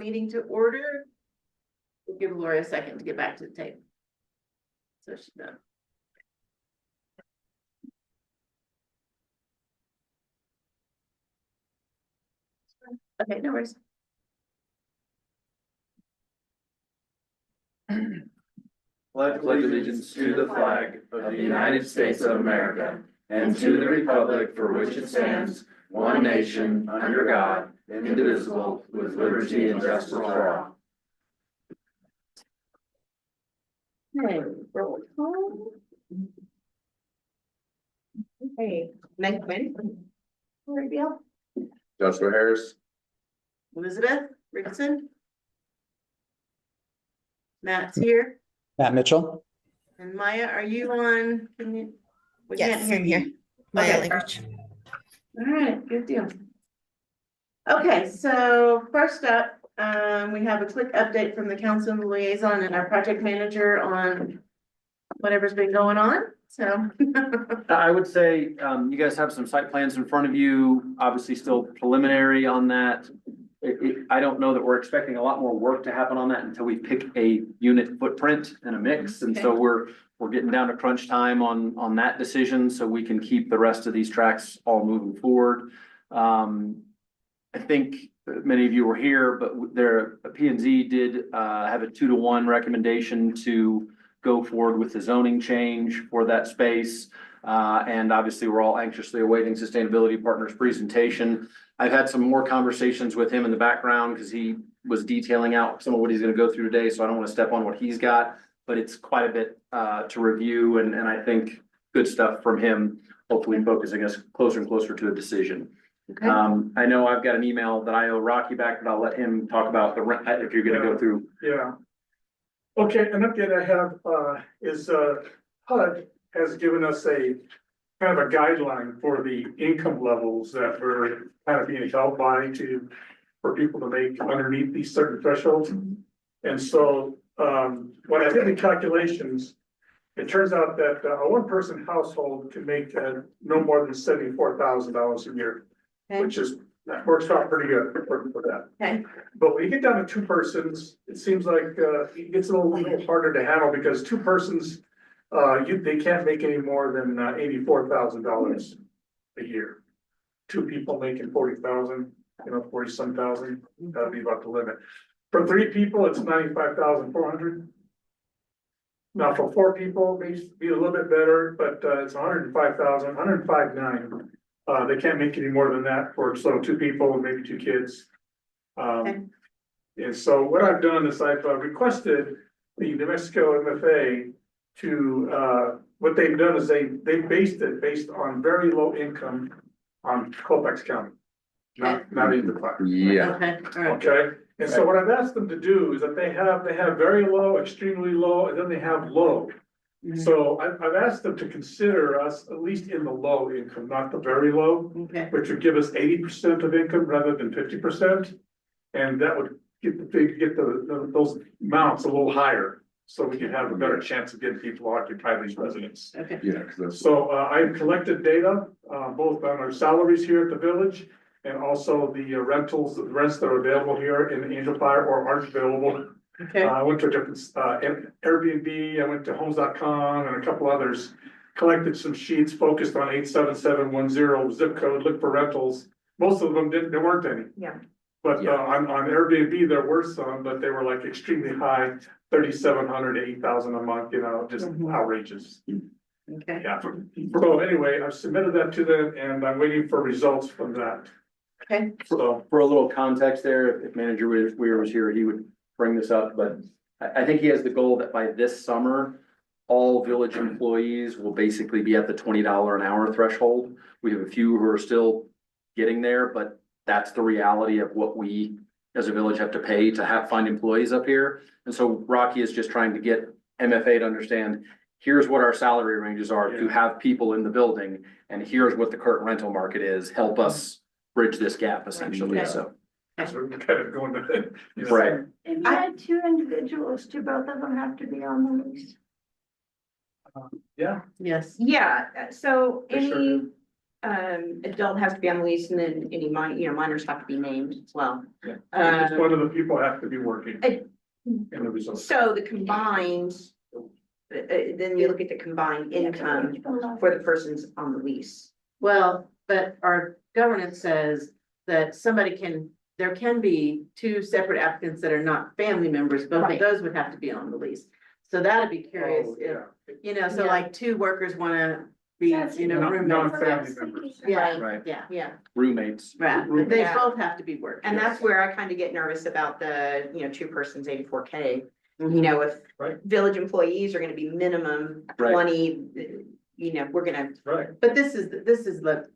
meeting to order. We'll give Lori a second to get back to the table. So she's done. Okay, no worries. Pledge allegiance to the flag of the United States of America and to the republic for which it stands, one nation, under God, indivisible, with liberty and justice for all. Okay, roll call. Okay, next one. Lori Beal, Joshua Harris. Elizabeth Rickson. Matt's here. Matt Mitchell. And Maya, are you on? Can you? We Yes, can't hear I'm here. you. Maya Okay. language. All right, good deal. Okay, so first up, we have a quick update from the council liaison and our project manager on whatever's been going on, so. I would say, you guys have some site plans in front of you, obviously still preliminary on that. I don't know that we're expecting a lot more work to happen on that until we pick a unit footprint and a mix. And so Okay. we're getting down to crunch time on that decision, so we can keep the rest of these tracks all moving forward. I think many of you were here, but there, P and Z did, have a 2-to-1 recommendation to go forward with the zoning change for that space. And obviously, we're all anxiously awaiting Sustainability Partners' presentation. I've had some more conversations with him in the background because he was detailing out some of what he's gonna go through today, so I don't want to step on what he's got. But it's quite a bit to review, and I think good stuff from him, hopefully focusing us closer and closer to a decision. Okay. I know I've got an email that I owe Rocky back, but I'll let him talk about the rent, if you're gonna go through. Yeah. Okay, an update I have, is, HUD has given us a kind of a guideline for the income levels that we're kind of being held by for people to make underneath these certain thresholds. And so, when I did the calculations, it turns out that a one-person household can make, no more than $74,000 a year, Okay. which is, that works out pretty good for that. Okay, But when you get down to two persons, it seems like, it gets a little harder to handle because two persons, they can't make any more than $84,000 a year. Two people making 40,000, 40-some thousand, that'd be about the limit. For three people, it's 95,400. Now, for four people, maybe be a little bit better, but it's 105,000, 105,900. They can't make any more than that so two people and maybe two kids. Okay. And so what I've done is I've requested the New Mexico MFA to, what they've done is they based it based on very low income on Colfax County. Not even the class. Yeah. okay, all right. Okay, and so what I've asked them to do is that they have very low, extremely low, and then they have low. Mhm. So I've asked them to consider us at least in the low income, not the very low, Okay, which would give us 80% of income rather than 50%. And that would get those amounts a little higher, so we can have a better chance of getting people to occupy these residents. okay, Yeah, cause that's. So I've collected data, both on our salaries here at the village and also the rentals, the rents that are available here in Angel Fire or aren't available. okay, I went to a different, Airbnb, I went to homes.com and a couple others, collected some sheets focused on 87710 zip code, looked for rentals. Most of them there weren't any. Yeah. But, Yeah. on Airbnb, there were some, but they were like extremely high, 3,700 to 8,000 a month, just Mhm. outrageous. okay, Yeah. So anyway, I've submitted that to them and I'm waiting for results from that. okay, So, For a little context there, if Manager Weir was here, he would bring this up, but I think he has the goal that by this summer, all village employees will basically be at the $20 an hour threshold. We have a few who are still getting there, but that's the reality of what we as a village have to pay to find employees up here. And so Rocky is just trying to get MFA to understand, here's what our salary ranges are to have people in the building, and here's what the current rental market is. Help us bridge this gap essentially, Okay. so. so we're kind of going to. Right. If you had two individuals, do both of them have to be on the lease? Yeah, yes, Yeah, so They sure any, do. adult has to be on the lease and then any minors have to be named as well. Just one of the people have to be working. I- In the result. So the combined, then you look at the combined income for the persons on the lease. Well, but our governance says that there can be two separate applicants that are not family members, both of Right. those would have to be on the lease. So that'd be curious Oh, if, yeah. so Yeah. like two workers wanna be, Not- roommates. non-family members. Yeah, Right. yeah, Yeah, Roommates. right, but they Yeah. both have to be working. and that's where I kind of get nervous about the, two persons, 84K. Mhm. You know, if Right. village employees are gonna be minimum Right. 20, we're gonna, Right. But this is the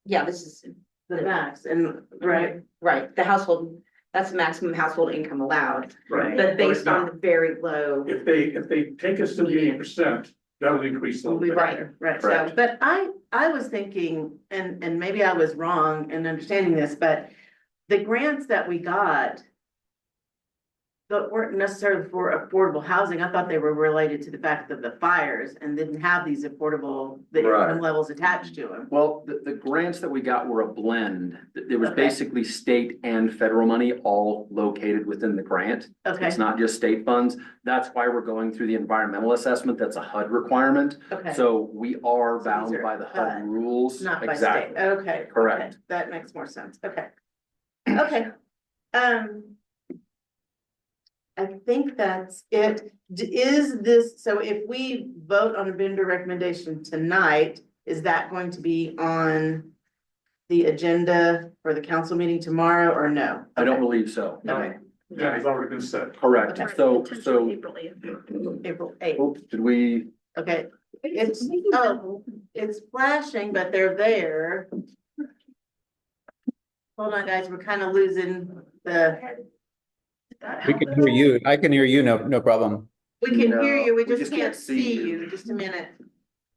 yeah, this is, max and, right, right, the household, that's the maximum household income allowed. Right. But based Now, on the very low, If they take us to the 80%, that'll increase a little bit. right, right. so, But I was thinking, and maybe I was wrong in understanding this, but the grants that we got that weren't necessarily for affordable housing, I thought they were related to the fact of the fires and didn't have these affordable, the Right. income levels attached to them. Well, the grants that we got were a blend. There was Okay. basically state and federal money all located within the grant. Okay, It's not just state funds. That's why we're going through the environmental assessment. That's a HUD requirement. okay, So we are So bound these are by the HUD, HUD rules. not by state, Exactly. okay. Correct. okay, That makes more sense, okay. Okay, I think that's it. Is this, so if we vote on a vendor recommendation tonight, is that going to be on the agenda for the council meeting tomorrow or no? I don't believe so. Okay, That has already been said. Correct. Okay. So, April 8th. April eighth, oops, did we, okay. It's flashing, but they're there. Hold on, guys, we're kind of losing We can hear you. I can hear you. No problem. we can hear you, we No, just can't see you, just a minute.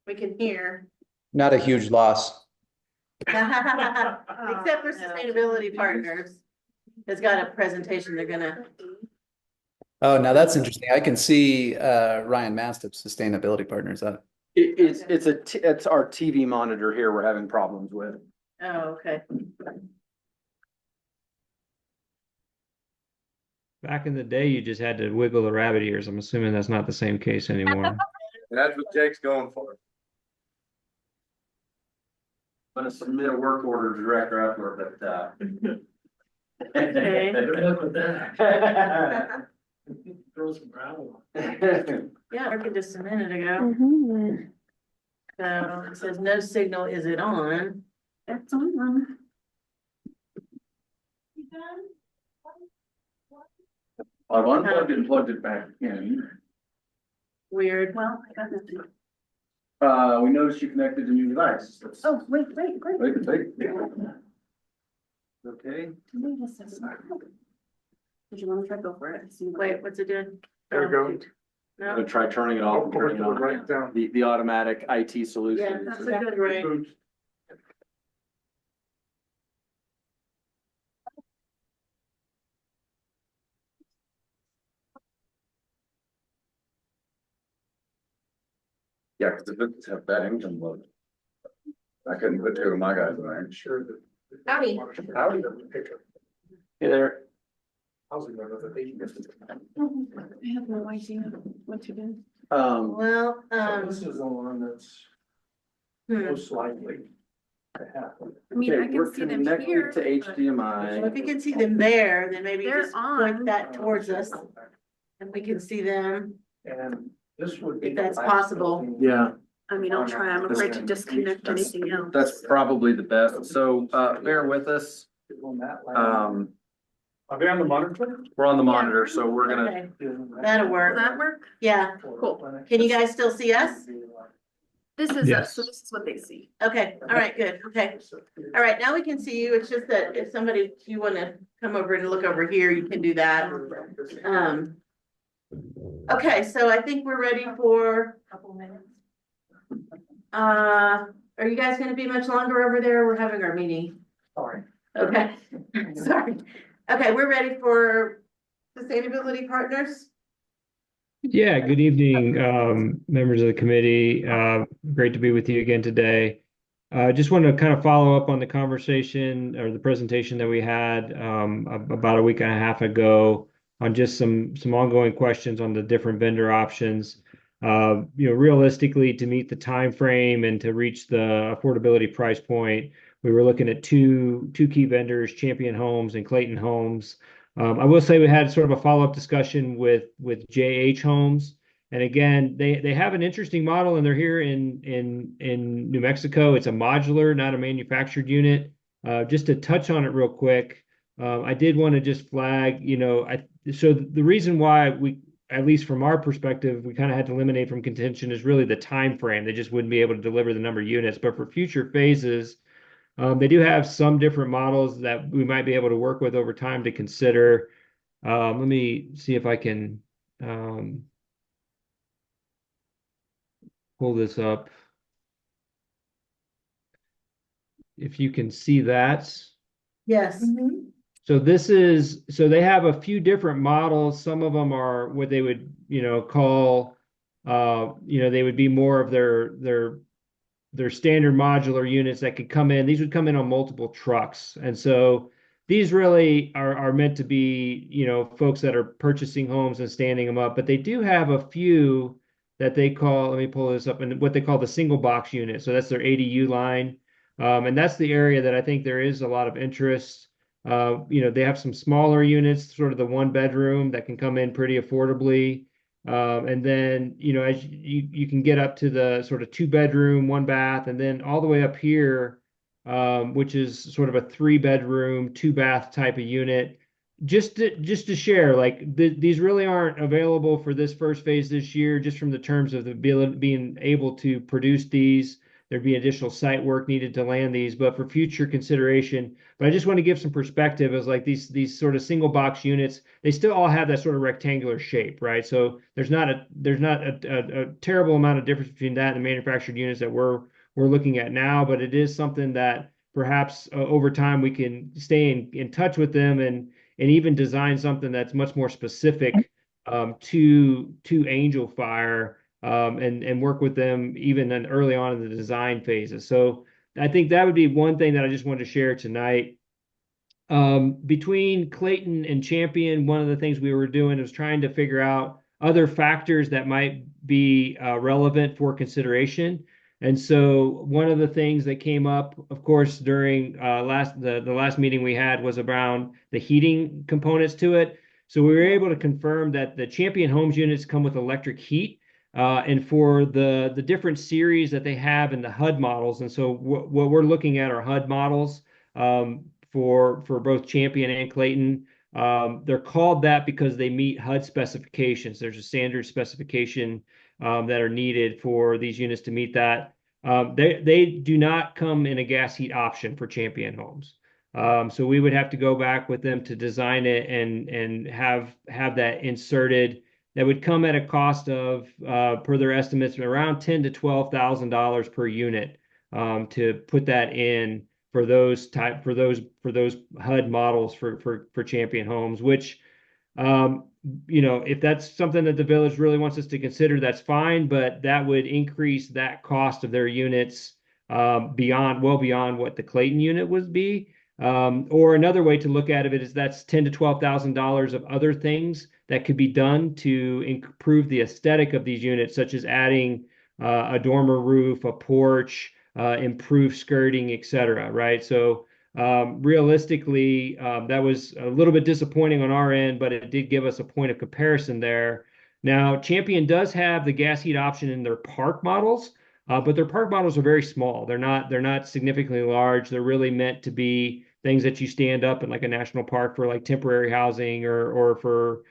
We can hear. Not a huge loss. Except for Sustainability Partners. Has got a presentation they're gonna, Oh, now that's interesting. I can see Ryan Mastip's Sustainability Partners. it's our TV monitor here we're having problems with. oh, okay. Back in the day, you just had to wiggle the rabbit ears. I'm assuming that's not the same case anymore. That's what Jake's going for. I'm gonna submit a work order to Director Upler, but, Okay. Throw some gravel. Yeah, I did just a minute ago. So it says no signal, is it on? It's on. I've unplugged it and plugged it back in. Weird. Well, I got nothing. We noticed you connected a new device. That's- Oh, wait. Wait. okay. Did you want to try to go for it? See what- Wait, what's it doing? There we go. I'm No, gonna try turning it off and turning it on. Right down. The automatic IT yeah, solution. that's exactly right. Yeah, because if it's have that engine load. I couldn't put two of my guys in there. I'm sure that. Howdy. Howdy. That would pick up Hey there. housing number that they can get. I have no idea what to do. Well, So this is the one that's hmm. most likely to happen. I mean, I Okay, we're can see them connected here. to So if HDMI. you can see them there, then maybe They're just point on. that towards us and we can see them. And this would be. If that's possible. Yeah, I mean, I'll try. I'm afraid to disconnect anything else. that's probably the best. So, bear with us. On that line. Are they on the monitor? we're on the monitor, so we're gonna, Okay, that'll Will work. that work? Yeah, Cool. can you guys still see us? This is us, Yes. so this is what they see. Okay, all right, good, okay. All right, now we can see you. It's just that if somebody, if you wanna come over and look over here, you can do that. Okay, so I think we're ready for, Couple minutes. are you guys gonna be much longer over there? We're having our meeting. Sorry. Okay, sorry. Okay, we're ready for Sustainability Partners. Yeah, good evening, members of the committee. Great to be with you again today. Just wanted to kind of follow up on the conversation or the presentation that we had about a week and a half ago on just some ongoing questions on the different vendor options. Realistically, to meet the time frame and to reach the affordability price point, we were looking at two key vendors, Champion Homes and Clayton Homes. I will say we had sort of a follow-up discussion with JH Homes. And again, they have an interesting model, and they're here in New Mexico. It's a modular, not a manufactured unit. Just to touch on it real quick, I did want to just flag, so the reason why we, at least from our perspective, we kind of had to eliminate from contention is really the time frame. They just wouldn't be able to deliver the number of units. But for future phases, they do have some different models that we might be able to work with over time to consider. Let me see if I can pull this up. If you can see that. Yes. So so they have a few different models. Some of them are what they would, call, they would be more of their standard modular units that could come in. These would come in on multiple trucks. And so these really are meant to be, folks that are purchasing homes and standing them up. But they do have a few that they call, let me pull this up, and what they call the single box unit. So that's their ADU line. And that's the area that I think there is a lot of interest. They have some smaller units, sort of the 1 bedroom that can come in pretty affordably. And then, as you can get up to the sort of 2 bedroom, 1 bath, and then all the way up here, which is sort of a 3 bedroom, 2 bath type of unit. Just to share, like these really aren't available for this first phase this year, just from the terms of being able to produce these. There'd be additional site work needed to land these, but for future consideration. But I just want to give some perspective as like these sort of single box units, they still all have that sort of rectangular shape, right? So there's not a terrible amount of difference between that and the manufactured units that we're looking at now, but it is something that perhaps over time we can stay in touch with them and even design something that's much more specific to Angel Fire. And work with them even early on in the design phases. So I think that would be one thing that I just wanted to share tonight. Between Clayton and Champion, one of the things we were doing was trying to figure out other factors that might be relevant for consideration. And so one of the things that came up, of course, during the last meeting we had was around the heating components to it. So we were able to confirm that the Champion Homes units come with electric heat. And for the different series that they have in the HUD models, and so what we're looking at are HUD models for both Champion and Clayton. They're called that because they meet HUD specifications. There's a standard specification that are needed for these units to meet that. They do not come in a gas heat option for Champion Homes. So we would have to go back with them to design it and have that inserted. That would come at a cost of, per their estimates, around $10,000 to $12,000 per unit to put that in for those HUD models for Champion Homes. Which, if that's something that the village really wants us to consider, that's fine. But that would increase that cost of their units well beyond what the Clayton unit would be. Or another way to look at it is that's $10,000 to $12,000 of other things that could be done to improve the aesthetic of these units, such as adding a dormer roof, a porch, improved skirting, etc. Right? So realistically, that was a little bit disappointing on our end, but it did give us a point of comparison there. Now, Champion does have the gas heat option in their park models. But their park models are very small. They're not significantly large. They're really meant to be things that you stand up in like a national park for like temporary housing or for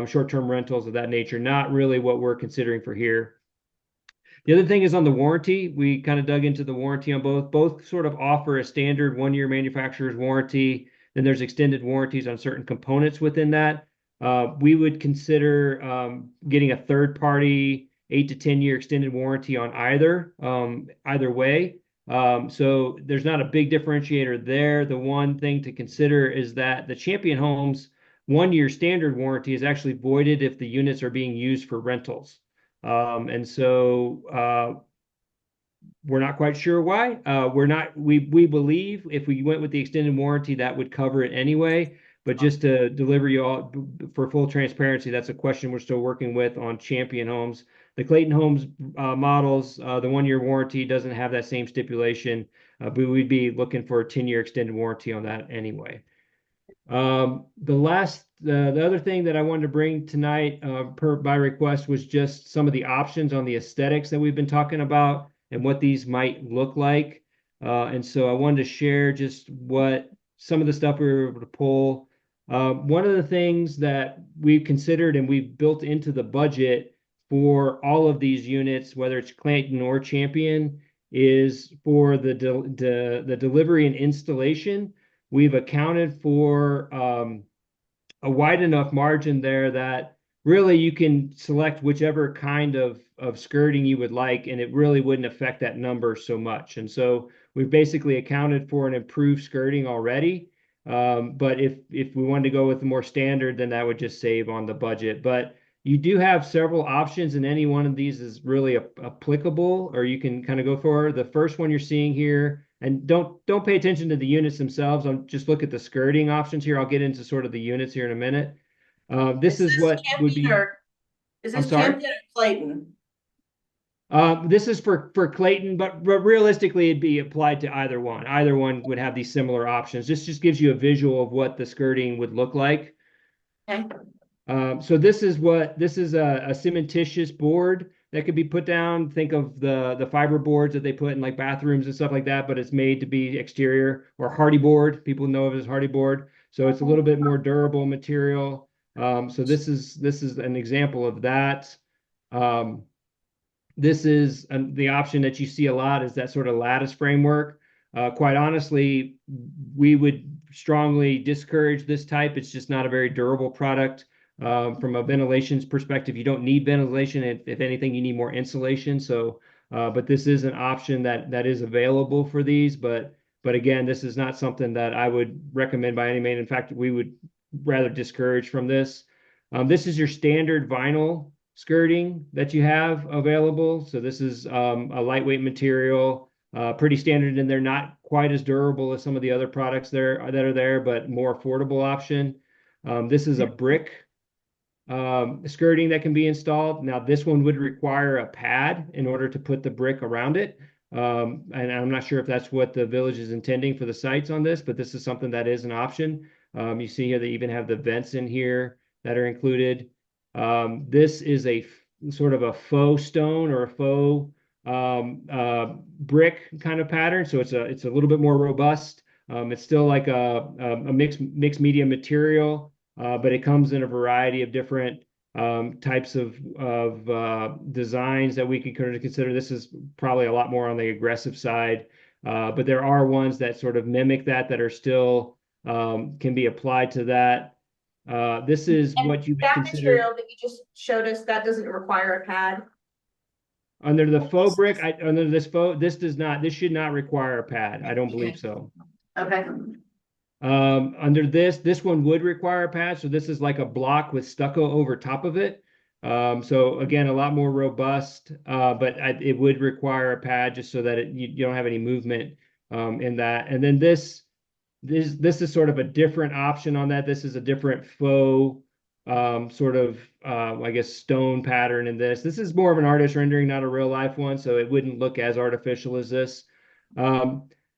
short-term rentals of that nature. Not really what we're considering for here. The other thing is on the warranty. We kind of dug into the warranty on both. Both sort of offer a standard 1-year manufacturer's warranty. Then there's extended warranties on certain components within that. We would consider getting a third-party 8 to 10-year extended warranty on either way. So there's not a big differentiator there. The one thing to consider is that the Champion Homes 1-year standard warranty is actually voided if the units are being used for rentals. And so We're not quite sure why. We believe if we went with the extended warranty, that would cover it anyway. But just to deliver you all for full transparency, that's a question we're still working with on Champion Homes. The Clayton Homes models, the 1-year warranty doesn't have that same stipulation, but we'd be looking for a 10-year extended warranty on that anyway. The other thing that I wanted to bring tonight, by request, was just some of the options on the aesthetics that we've been talking about and what these might look like. And so I wanted to share just what some of the stuff we were able to pull. One of the things that we've considered and we've built into the budget for all of these units, whether it's Clayton or Champion, is for the delivery and installation. We've accounted for a wide enough margin there that really you can select whichever kind of skirting you would like, and it really wouldn't affect that number so much. And so we've basically accounted for an improved skirting already. But if we wanted to go with the more standard, then that would just save on the budget. But you do have several options, and any one of these is really applicable, or you can kind of go for the first one you're seeing here. And don't pay attention to the units themselves. I'll just look at the skirting options here. I'll get into sort of the units here in a minute. This is what would be. Is I'm this sorry? Champion or Clayton? This is for Clayton, but realistically, it'd be applied to either one. Either one would have these similar options. This just gives you a visual of what the skirting would look like. Okay. So this is a cementitious board that could be put down. Think of the fiber boards that they put in like bathrooms and stuff like that, but it's made to be exterior, or hardy board. People know of it as hardy board. So it's a little bit more durable material. So this is an example of that. This is the option that you see a lot, is that sort of lattice framework. Quite honestly, we would strongly discourage this type. It's just not a very durable product. From a ventilation perspective, you don't need ventilation. If anything, you need more insulation. So, but this is an option that is available for these. But again, this is not something that I would recommend by any means. In fact, we would rather discourage from this. This is your standard vinyl skirting that you have available. So this is a lightweight material, pretty standard, and they're not quite as durable as some of the other products that are there, but more affordable option. This is a brick skirting that can be installed. Now, this one would require a pad in order to put the brick around it. And I'm not sure if that's what the village is intending for the sites on this, but this is something that is an option. You see here they even have the vents in here that are included. This is a sort of a faux stone or a faux brick kind of pattern. So it's a little bit more robust. It's still like a mixed media material. But it comes in a variety of different types of designs that we could kind of consider. This is probably a lot more on the aggressive side, but there are ones that sort of mimic that are still can be applied to that. This is what you would That consider material that you just showed us, that doesn't require a pad? under the faux brick. Under this should not require a pad. I don't believe so. Okay. Under this one would require a pad. So this is like a block with stucco over top of it. So again, a lot more robust, but it would require a pad just so that you don't have any movement in that. And then this is sort of a different option on that. This is a different faux sort of I guess stone pattern in this. This is more of an artist rendering, not a real life one, so it wouldn't look as artificial as this.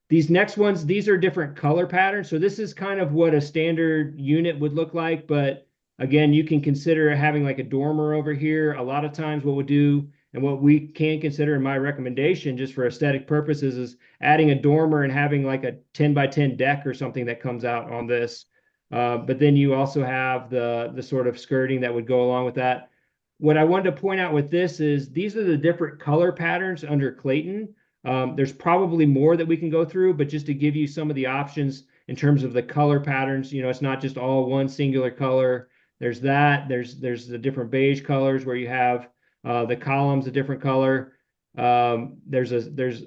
These next ones, these are different color patterns. So this is kind of what a standard unit would look like. But again, you can consider having like a dormer over here. A lot of times what we'll do, and what we can consider in my recommendation, just for aesthetic purposes, is adding a dormer and having like a 10 by 10 deck or something that comes out on this. But then you also have the sort of skirting that would go along with that. What I wanted to point out with this is these are the different color patterns under Clayton. There's probably more that we can go through, but just to give you some of the options in terms of the color patterns, it's not just all one singular color. There's there's the different beige colors where you have the columns a different color. There's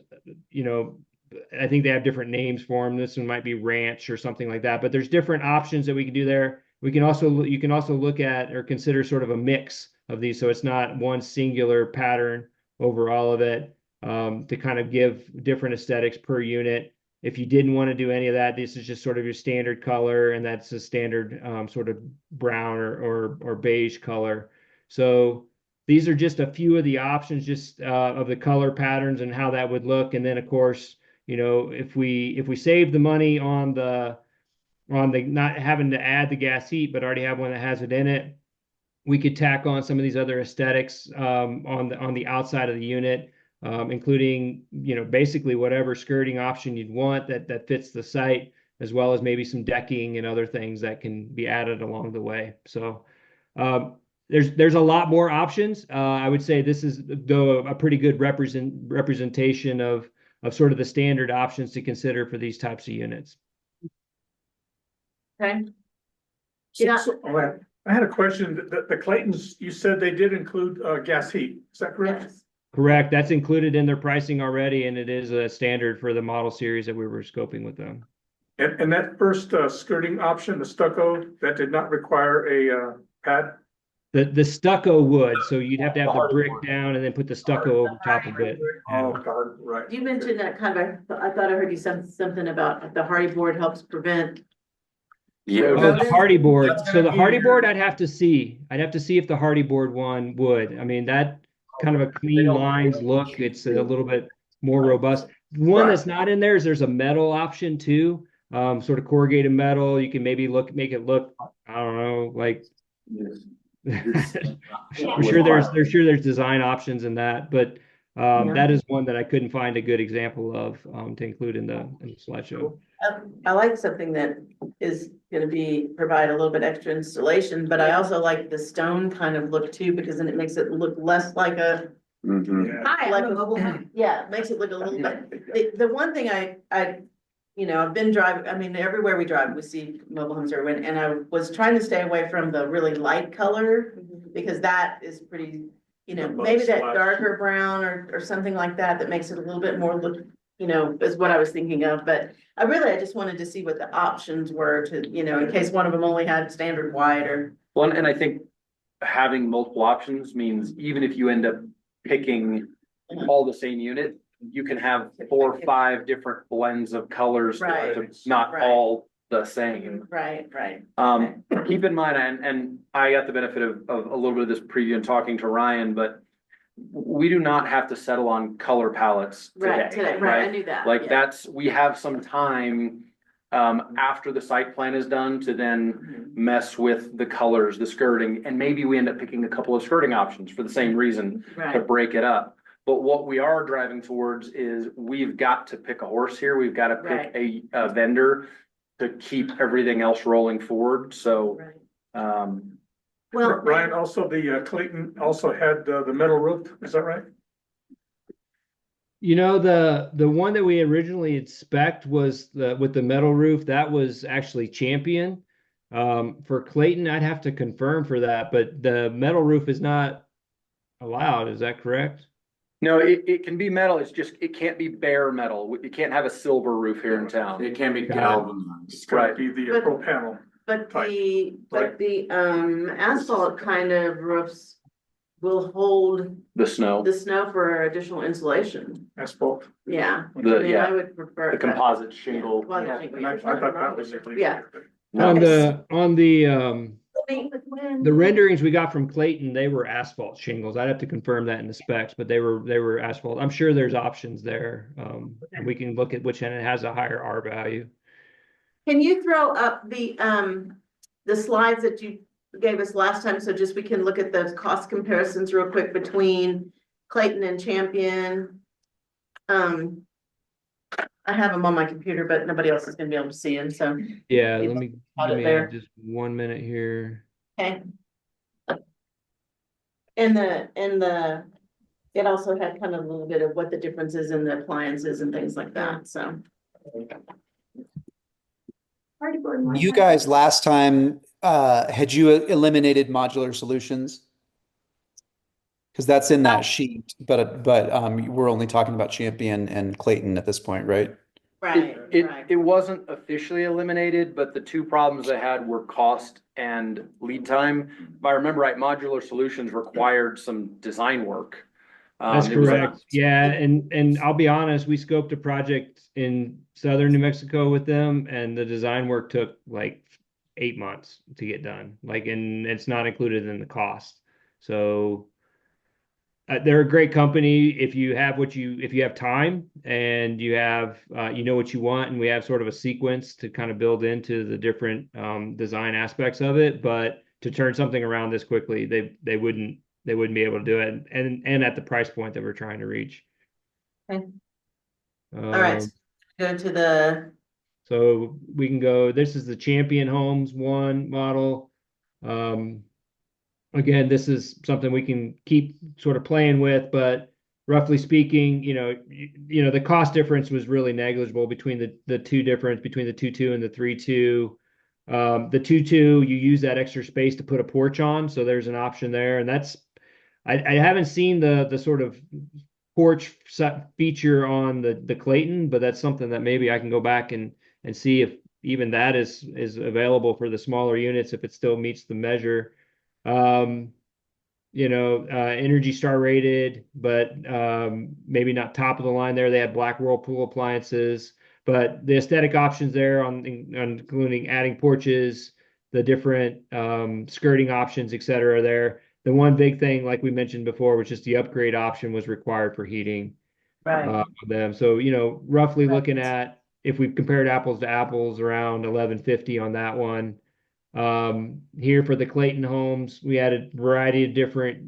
I think they have different names for them. This one might be ranch or something like that, but there's different options that we can do there. You can also look at or consider sort of a mix of these, so it's not one singular pattern over all of it. to kind of give different aesthetics per unit. If you didn't want to do any of that, this is just sort of your standard color, and that's a standard sort of brown or beige color. So these are just a few of the options, just of the color patterns and how that would look. And then, of course, you know, if we save the money on the not having to add the gas heat, but already have one that has it in it, we could tack on some of these other aesthetics on the outside of the unit, including, you know, basically whatever skirting option you'd want that fits the site, as well as maybe some decking and other things that can be added along the way. So there's a lot more options. I would say this is, though, a pretty good representation of sort of the standard options to consider for these types of units. Okay. I had a question. The Claytons, you said they did include gas heat. Is that correct? Yes. Correct. That's included in their pricing already, and it is a standard for the model series that we were scoping with them. And that first skirting option, the stucco, that did not require a pad? The stucco would, so you'd have to have the brick down and then put the stucco over top of it. Oh, God, right. You mentioned that kind of, I thought I heard you something about the hardy board helps prevent. Yeah. Oh, the hardy board. That's So gonna the be hardy your- board, I'd have to see if the hardy board one would. I mean, that kind of a clean lines look. It's a little bit more robust. One that's not in there is there's a metal option too, sort of corrugated metal. You can maybe make it look, I don't know, like. I'm sure there's design options in that, but that is one that I couldn't find a good example of to include in the slideshow. I like something that is gonna provide a little bit extra installation, but I also like the stone kind of look too, because then it makes it look less like a. Mhm. Hi, Like I'm a a- mobile home. Yeah, it makes it look a little bit, the one thing you know, I've been driving, I mean, everywhere we drive, we see mobile homes everywhere, and I was trying to stay away from the really light color, because that is pretty, you know, maybe that darker brown or something like that makes it a little bit more look, you know, is what I was thinking of, but I just wanted to see what the options were to, you know, in case one of them only had standard white or. Well, and I think having multiple options means even if you end up picking all the same unit, you can have 4 or 5 different blends of colors, Right. not Right. all the same. Right. Keep in mind, and I got the benefit of a little bit of this preview and talking to Ryan, but we do not have to settle on color palettes Right, today, right, I knew that. Like yeah. we have some time after the site plan is done to then mess with the colors, the skirting, and maybe we end up picking a couple of skirting options for the same reason to Right, break it up. But what we are driving towards is we've got to pick a horse here. We've got to pick a vendor to keep everything else rolling forward. So, right. Well, Ryan, also the Clayton also had the metal roof. Is that right? You know, the one that we originally had spec'd was with the metal roof. That was actually Champion. For Clayton, I'd have to confirm for that, but the metal roof is not allowed. Is that correct? no, it can be metal. It's just, it can't be bare metal. You can't have a silver roof here in town. It can be Got it. galvanized. It's gotta Right. be the But- pro panel. but Right. the asphalt kind of roofs will hold The snow, the snow for additional insulation. Asphalt. Yeah. The- I mean, yeah. I would prefer. the composite shingle. Yeah. And I thought that was illegal. Yeah. On the When- the renderings we got from Clayton, they were asphalt shingles. I'd have to confirm that in the specs, but they were asphalt. I'm sure there's options there. And we can look at which end it has a higher R value. Can you throw up the slides that you gave us last time, so just we can look at those cost comparisons real quick between Clayton and Champion? I have them on my computer, but nobody else is gonna be able to see them, so, Yeah, You let me got give it me there? just 1 minute here. okay. It also had kind of a little bit of what the difference is in the appliances and things like that, so. Party board might You have- guys, last time, had you eliminated modular solutions? Because that's in that sheet, but we're only talking about Champion and Clayton at this point, right? Right, It right. wasn't officially eliminated, but the two problems I had were cost and lead time. If I remember right, modular solutions required some design work. That's It was like- correct. Yeah, and I'll be honest, we scoped a project in southern New Mexico with them, and the design work took like 8 months to get done. Like, and it's not included in the cost. So they're a great company if you have if you have time and you have you know what you want, and we have sort of a sequence to kind of build into the different design aspects of it. But to turn something around this quickly, they wouldn't be able to do it, and at the price point that we're trying to reach. Okay. All right, go to the, So we can go, this is the Champion Homes 1 model. Again, this is something we can keep sort of playing with, but roughly speaking, the cost difference was really negligible between the two difference between the 2.2 and the 3.2. The 2.2, you use that extra space to put a porch on, so there's an option there, and that's I haven't seen the sort of porch feature on the Clayton, but that's something that maybe I can go back and see if even that is available for the smaller units, if it still meets the measure. Energy Star rated, but maybe not top of the line there. They have black Whirlpool appliances, but the aesthetic options there on including adding porches, the different skirting options, etc. there. The one big thing, like we mentioned before, was just the upgrade option was required for heating right, of them. So, roughly Right. looking at, if we compared apples to apples, around $1150 on that one. Here for the Clayton Homes, we had a variety of different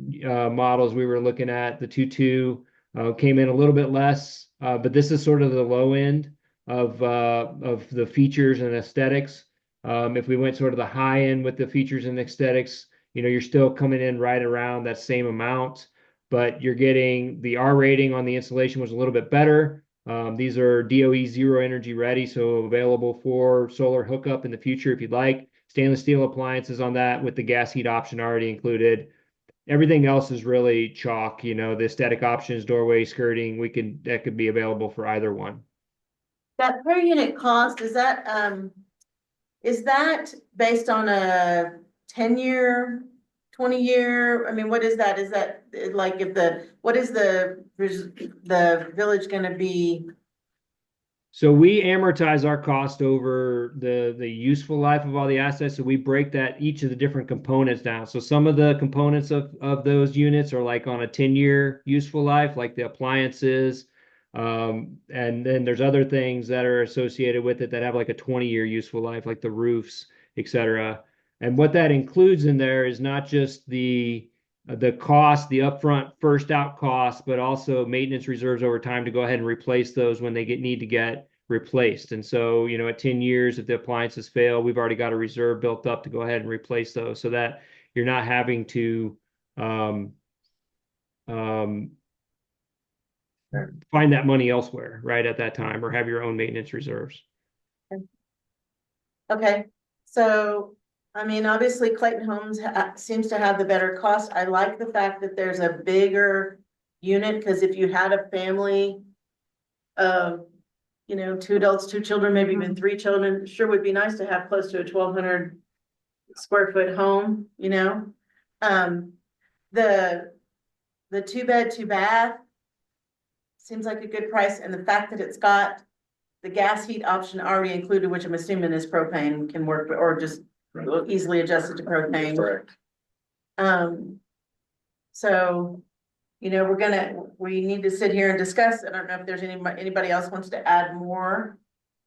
models we were looking at. The 2.2 came in a little bit less, but this is sort of the low end of the features and aesthetics. If we went sort of the high end with the features and aesthetics, you're still coming in right around that same amount, but you're getting the R rating on the installation was a little bit better. These are DOE zero energy ready, so available for solar hookup in the future if you'd like. Stainless steel appliances on that with the gas heat option already included. Everything else is really chalk, the aesthetic options, doorway, skirting, that could be available for either one. that per unit cost, is that based on a 10-year, 20-year? I mean, what is that? Is that like what is the village gonna be? So we amortize our cost over the useful life of all the assets. So we break that, each of the different components down. So some of the components of those units are like on a 10-year useful life, like the appliances. And then there's other things that are associated with it that have like a 20-year useful life, like the roofs, etc. And what that includes in there is not just the cost, the upfront first out cost, but also maintenance reserves over time to go ahead and replace those when they need to get replaced. And so, at 10 years, if the appliances fail, we've already got a reserve built up to go ahead and replace those, so that you're not having to find that money elsewhere right at that time, or have your own maintenance reserves. Okay, so, I mean, obviously Clayton Homes seems to have the better cost. I like the fact that there's a bigger unit, because if you had a family of, 2 adults, 2 children, maybe even 3 children, sure would be nice to have close to a 1,200 square foot home, the 2-bed, 2-bath seems like a good price, and the fact that it's got the gas heat option already included, which I'm assuming is propane, can work, or just easily adjusted to propane. Correct. So, we need to sit here and discuss. I don't know if there's anybody else wants to add more.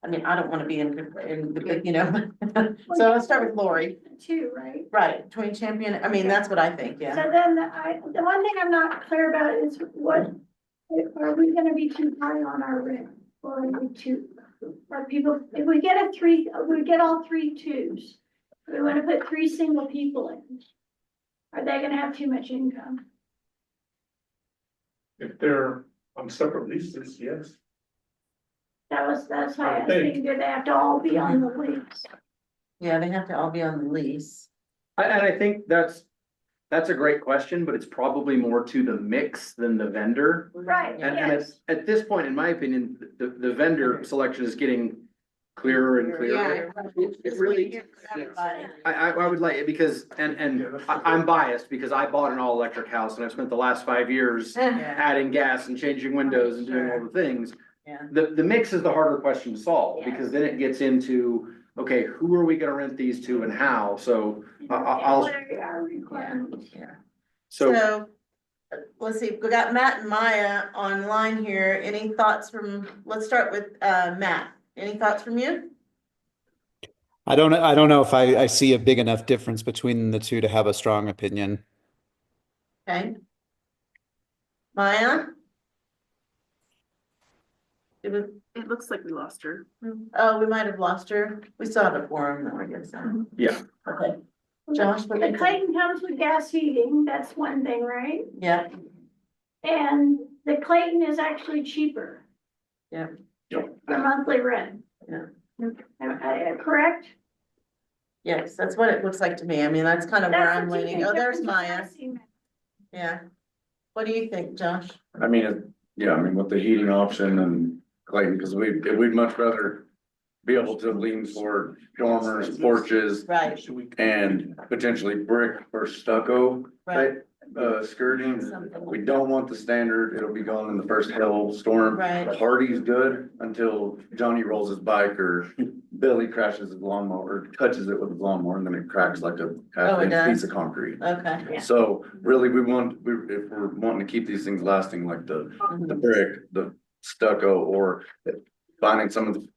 I mean, I don't want to be in, so let's start with Lori. 2, right? Right, between Champion, I mean, that's what I think, yeah. So then the one thing I'm not clear about is are we gonna be too high on our rent? Or are we are people, if we get all 3 2s, we wanna put 3 single people in, are they gonna have too much income? If they're on separate leases, yes. That's why I I think. think they have to all be on the lease. Yeah, they have to all be on the lease. And I think that's a great question, but it's probably more to the mix than the vendor. Right, And yes. at this point, in my opinion, the vendor selection is getting clearer and clearer. Yeah. It really, Everybody. I would like it because, and I'm biased because I bought an all-electric house and I've spent the last 5 years Yeah, adding gas and changing windows and doing all the things. yeah. The mix is the harder question to solve, because then it gets into, okay, who are we gonna rent these to and how? So I'll, What are our requirements? so So, let's see, we got Matt and Maya online here. Any thoughts from, let's start with, Matt. Any thoughts from you? I don't know if I see a big enough difference between the two to have a strong opinion. Okay. Maya? It looks like we lost her. Oh, we might have lost her. We still have a forum though, I guess. yeah, Okay, Josh, what do you The think? Clayton comes with gas heating, that's one thing, right? Yeah, And the Clayton is actually cheaper. Yeah. Yep. The monthly rent. Yeah. Correct? yes, that's what it looks like to me. I mean, that's kind of where That's I'm the two leaning. big Oh, there's differences Maya. I've seen. Yeah. What do you think, Josh? I mean, yeah, I mean, with the heating option and Clayton, because we'd much rather be able to lean toward dormers, porches, Right, and potentially brick or stucco right, type, skirting. We don't want the standard, it'll be gone in the first hail storm. right. Hardy's good until Johnny rolls his bike or Billy crashes his lawnmower, or touches it with his lawnmower, and then it cracks like a Oh, it half-inch piece does? of concrete. Okay. Yeah. So really, if we're wanting to keep these things lasting, like the Mhm. brick, the stucco, or finding some of the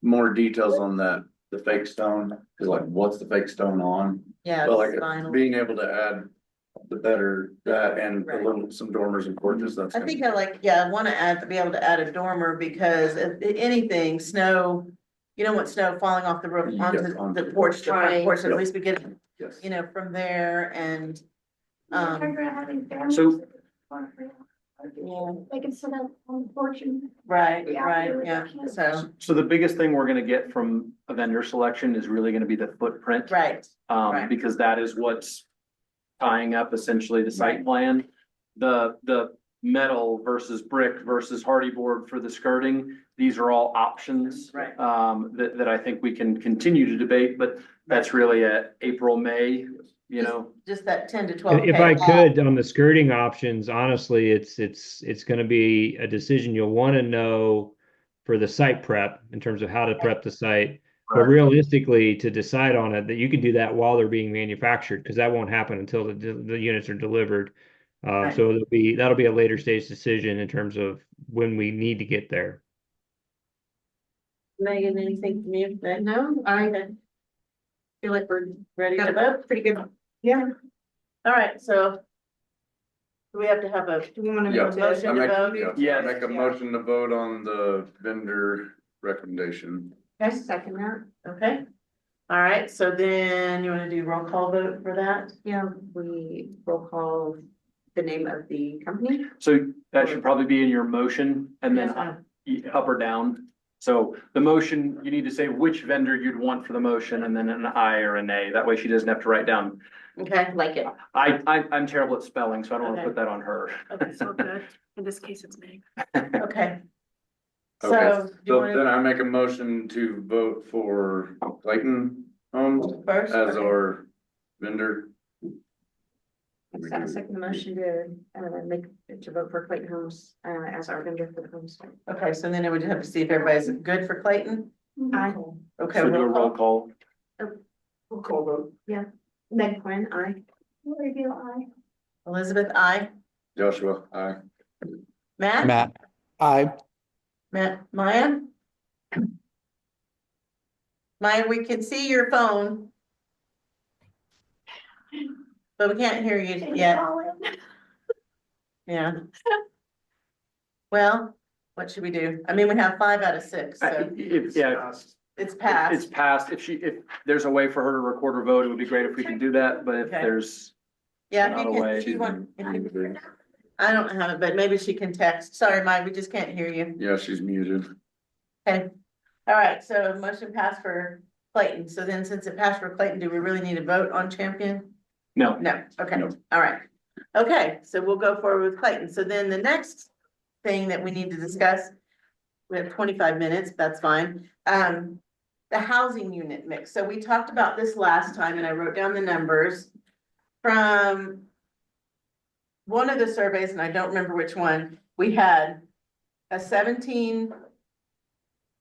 more details on that, the fake stone, is like, what's the fake stone on? Yeah, But like, it's vinyl. being able to add the better, that and a little, some dormers and porches, that's. I think I like, yeah, I want to add, be able to add a dormer because if anything, snow, you don't want snow falling off the roof Yes, onto onto the the porch, the front Right. porch, at Yep. least we get, Yes. you know, from there and, Talk about having families. So- yeah, They can sit up on the porch and. right, Yeah, right, really yeah, good. so, so the biggest thing we're gonna get from a vendor selection is really gonna be the footprint. right, right. Because that is what's tying up essentially the site plan. The metal versus brick versus hardy board for the skirting, these are all options. Right. That I think we can continue to debate, but that's really at April, May, you know. Just that 10 to 12. If I could, on the skirting options, honestly, it's gonna be a decision you'll wanna know for the site prep in terms of how to prep the site. But Right. realistically, to decide on it, that you can do that while they're being manufactured, because that won't happen until the units are delivered. Right. So that'll be a later stage decision in terms of when we need to get there. Megan, anything from you? No, I feel like we're Ready to got vote? a pretty good. Yeah. All right, so do we have to have a Do we want to Yeah, move I motion to make, vote? yeah, Yes. I make a motion to vote on the vendor recommendation. Okay, second that? okay. All right, so then you want to do roll call vote for that? Yeah, we roll call the name of the company. So that should probably be in your motion and then up or down. So the motion, you need to say which vendor you'd want for the motion and then an I or a nay. That way she doesn't have to write down. Okay, Like it. I'm terrible at spelling, so I don't want to Okay. put that on her. Okay, so good. In this case, it's Meg. okay. So, Okay, do you so want then to I make a motion to vote for Clayton Homes first? as Okay. our vendor. I second the motion to make, to vote for Clayton Homes as our vendor for the homes. Okay, so then it would have to see if everybody's good for Clayton? Aye. Okay, So do a roll roll call. call. We'll call vote. Meg Quinn, aye. Review I. Elizabeth, I. Joshua, aye. Matt? Matt, I Maya? Maya, we can see your phone. But we can't hear you Can you yet, call in? yeah. Well, what should we do? I mean, we have 5 out of 6, so Yeah, it's it's passed. passed. If there's a way for her to record her vote, it would be great if we can do that, but if Okay. there's. Yeah, if not you a can, way. if you want, I don't have it, but maybe she can text. Sorry, Maya, we just can't hear you. Yeah, she's muted. Okay, all right, so motion passed for Clayton. So then since it passed for Clayton, do we really need a vote on Champion? No, No, okay, No. all right. Okay, so we'll go forward with Clayton. So then the next thing that we need to discuss, we have 25 minutes, that's fine. the housing unit mix. So we talked about this last time and I wrote down the numbers from one of the surveys, and I don't remember which one. We had a 17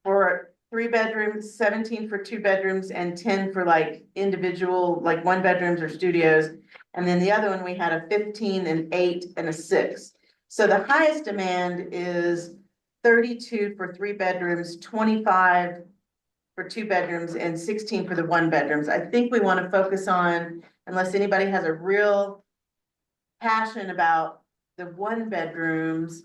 for 3 bedrooms, 17 for 2 bedrooms, and 10 for like individual, like 1 bedrooms or studios. And then the other one, we had a 15, an 8, and a 6. So the highest demand is 32 for 3 bedrooms, 25 for 2 bedrooms, and 16 for the 1 bedrooms. I think we want to focus on, unless anybody has a real passion about the 1 bedrooms,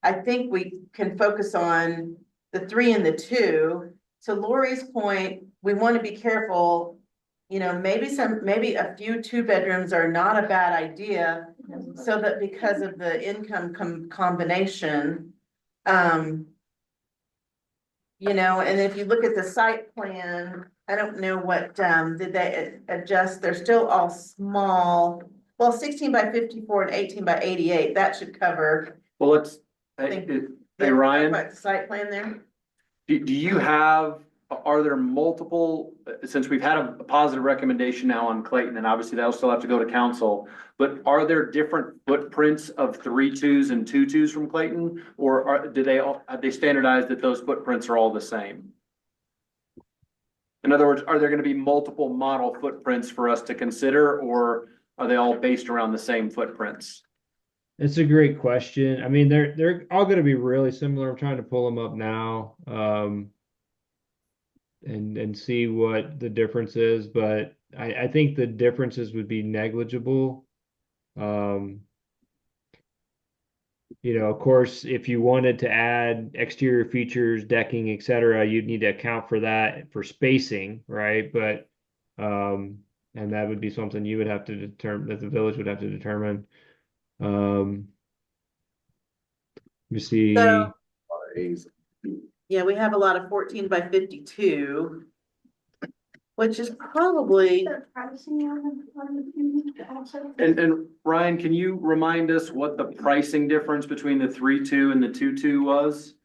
I think we can focus on the 3 and the 2. To Lori's point, we want to be careful, you know, maybe a few 2 bedrooms are not a bad idea. So that because of the income combination, you know, and if you look at the site plan, I don't know what, did they adjust? They're still all small. Well, 16 by 54 and 18 by 88, that should cover. Well, let's, Thank hey, Ryan, What, the site plan there? do you have, are there multiple, since we've had a positive recommendation now on Clayton, and obviously that'll still have to go to council, but are there different footprints of 3 2s and 2 2s from Clayton? Or have they standardized that those footprints are all the same? In other words, are there gonna be multiple model footprints for us to consider, or are they all based around the same footprints? It's a great question. I mean, they're all going to be really similar. I'm trying to pull them up now, and see what the difference is, but I think the differences would be negligible. You know, of course, if you wanted to add exterior features, decking, etc., you'd need to account for that for spacing, right? But and that would be something you would have to determine, that the village would have to determine. You see, So, yeah, we have a lot of 14 by 52, which is probably, The pricing on the unit also. And Ryan, can you remind us what the pricing difference between the 3 2 and the 2 2 was?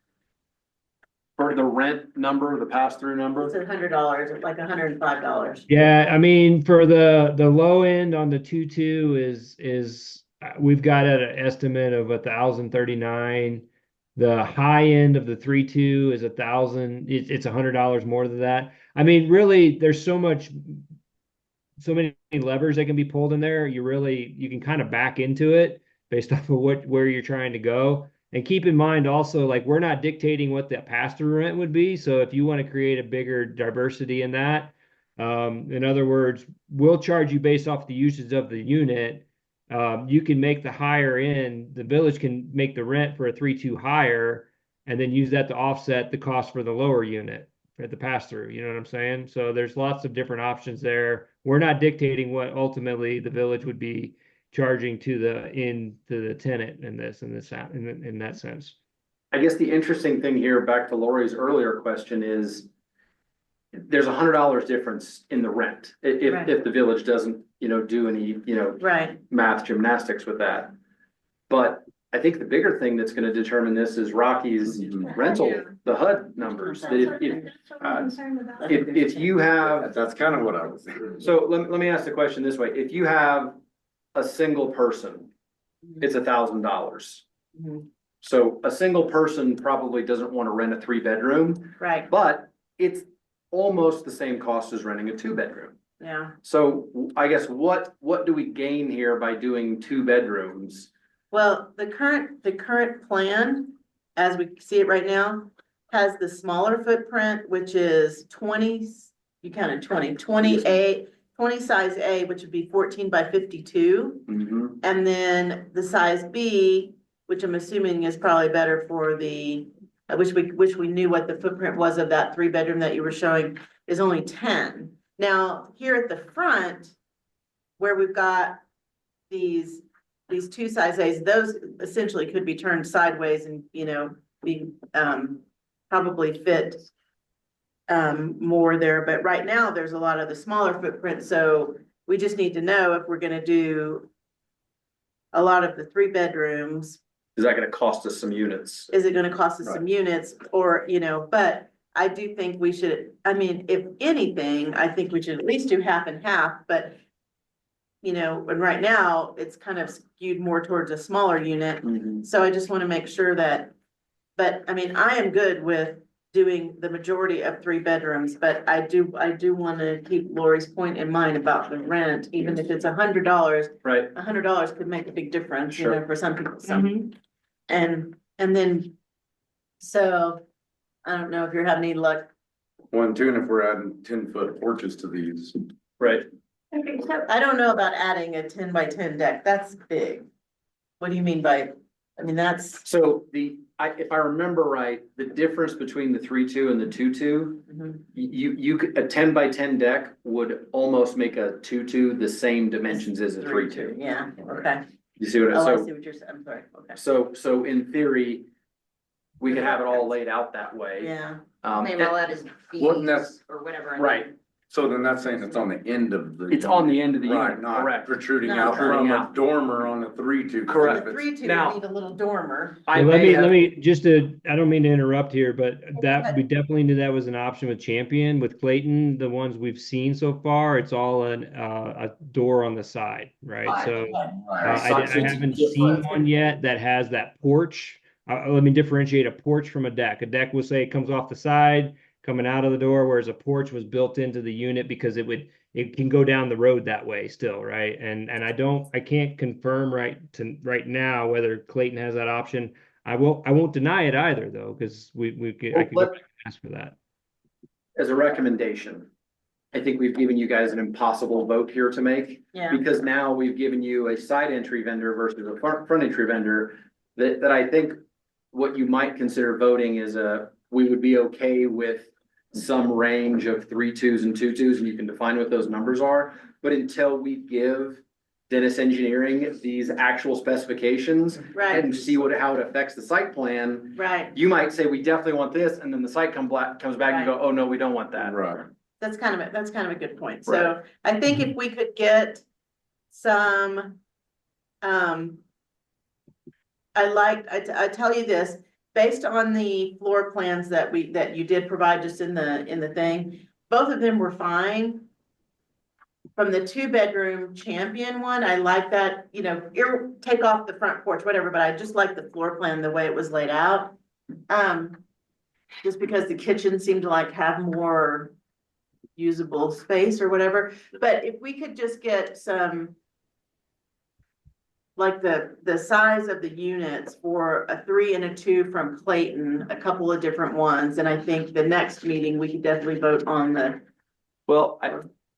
For the rent number, the pass-through it's number? $100, it's like $105. yeah, I mean, for the low end on the 2 is we've got an estimate of 1,039. The high end of the 3 2 is 1,000. It's $100 more than that. I mean, really, there's so many levers that can be pulled in there. You can kind of back into it based off of where you're trying to go. And keep in mind also, like, we're not dictating what the pass-through rent would be. So if you want to create a bigger diversity in that, in other words, we'll charge you based off the usage of the unit. You can make the higher end, the village can make the rent for a 3 2 higher, and then use that to offset the cost for the lower unit at the pass-through. You know what I'm saying? So there's lots of different options there. We're not dictating what ultimately the village would be charging to the tenant in that sense. I guess the interesting thing here, back to Lori's earlier question, is there's $100 difference in the rent Right. if the village doesn't, do any, Right, math gymnastics with that. But I think the bigger thing that's gonna determine this is Rocky's rental, the HUD numbers. That That's what I'm concerned about. if you have, That's kind of what I was thinking. so let me ask the question this way. If you have a single person, it's $1,000. Mhm. So a single person probably doesn't want to rent a 3-bedroom, right, but it's almost the same cost as renting a 2-bedroom. yeah. So I guess what do we gain here by doing 2 bedrooms? Well, the current plan, as we see it right now, has the smaller footprint, which is 20, you counted 20 size A, which would be 14 by 52. Mhm. And then the size B, which I'm assuming is probably better for the, which we knew what the footprint was of that 3-bedroom that you were showing, is only 10. Now, here at the front, where we've got these 2 size A's, those essentially could be turned sideways and, be, probably fit more there, but right now there's a lot of the smaller footprint, so we just need to know if we're gonna do a lot of the 3 bedrooms, Is that gonna cost us some units? is it gonna cost us some units, or, but I do think we should, I mean, if anything, I think we should at least do half and half, but you know, and right now, it's kind of skewed more towards a smaller unit. So I just want to make sure that, but I mean, I am good with doing the majority of 3 bedrooms, but I do want to keep Lori's point in mind about the rent, even if it's $100. Right. $100 could make a big difference, you know, Sure. for some people, so. And then, so, I don't know if you're having any luck. One, two, and if we're adding 10-foot porches to these. Right. Okay, so I don't know about adding a 10 by 10 deck, that's big. What do you mean by, I mean, that's. So if I remember right, the difference between the 3-2 and the 2-2, Mhm. you could, a 10 by 10 deck would almost make a 2-2 the same dimensions as a 3-2. Yeah, okay. You see what Oh, I so see what you're saying, I'm sorry, okay. so in theory, we could have it all laid out that way. Yeah, They roll out as Wouldn't that- Bs or whatever. Right, So then that's saying it's on the end of the. it's on the end of the Right, unit, not correct. protruding Not out from protruding a out. dormer on a 3-2. Correct. the 3-2 Now- would need a little dormer. I Well, may have- let me, just to, I don't mean to interrupt here, but that, ahead. we definitely knew that was an option with Champion. With Clayton, the ones we've seen so far, it's all a door on the side, right? So I haven't seen one yet that has that porch. Let me differentiate a porch from a deck. A deck will say it comes off the side, coming out of the door, whereas a porch was built into the unit because it can go down the road that way still, right? And I can't confirm right now whether Clayton has that option. I won't deny it either though, because I could go back and ask for that. As a recommendation, I think we've given you guys an impossible vote here to make. Yeah, Because now we've given you a side entry vendor versus a front entry vendor that I think what you might consider voting is we would be okay with some range of 3-2s and 2-2s, and you can define what those numbers are. But until we give Dennis Engineering these actual specifications right, and see how it affects the site plan, right. you might say, we definitely want this, and then the site comes back and go, oh, no, we don't want that. Right. That's kind of a good point. So I think if we could get some, I tell you this, based on the floor plans that you did provide just in the thing, both of them were fine. From the 2-bedroom Champion one, I like that, you know, take off the front porch, whatever, but I just like the floor plan, the way it was laid out. Just because the kitchen seemed to like have more usable space or whatever, but if we could just get some, like the size of the units for a 3 and a 2 from Clayton, a couple of different ones, and I think the next meeting, we could definitely vote on the. Well,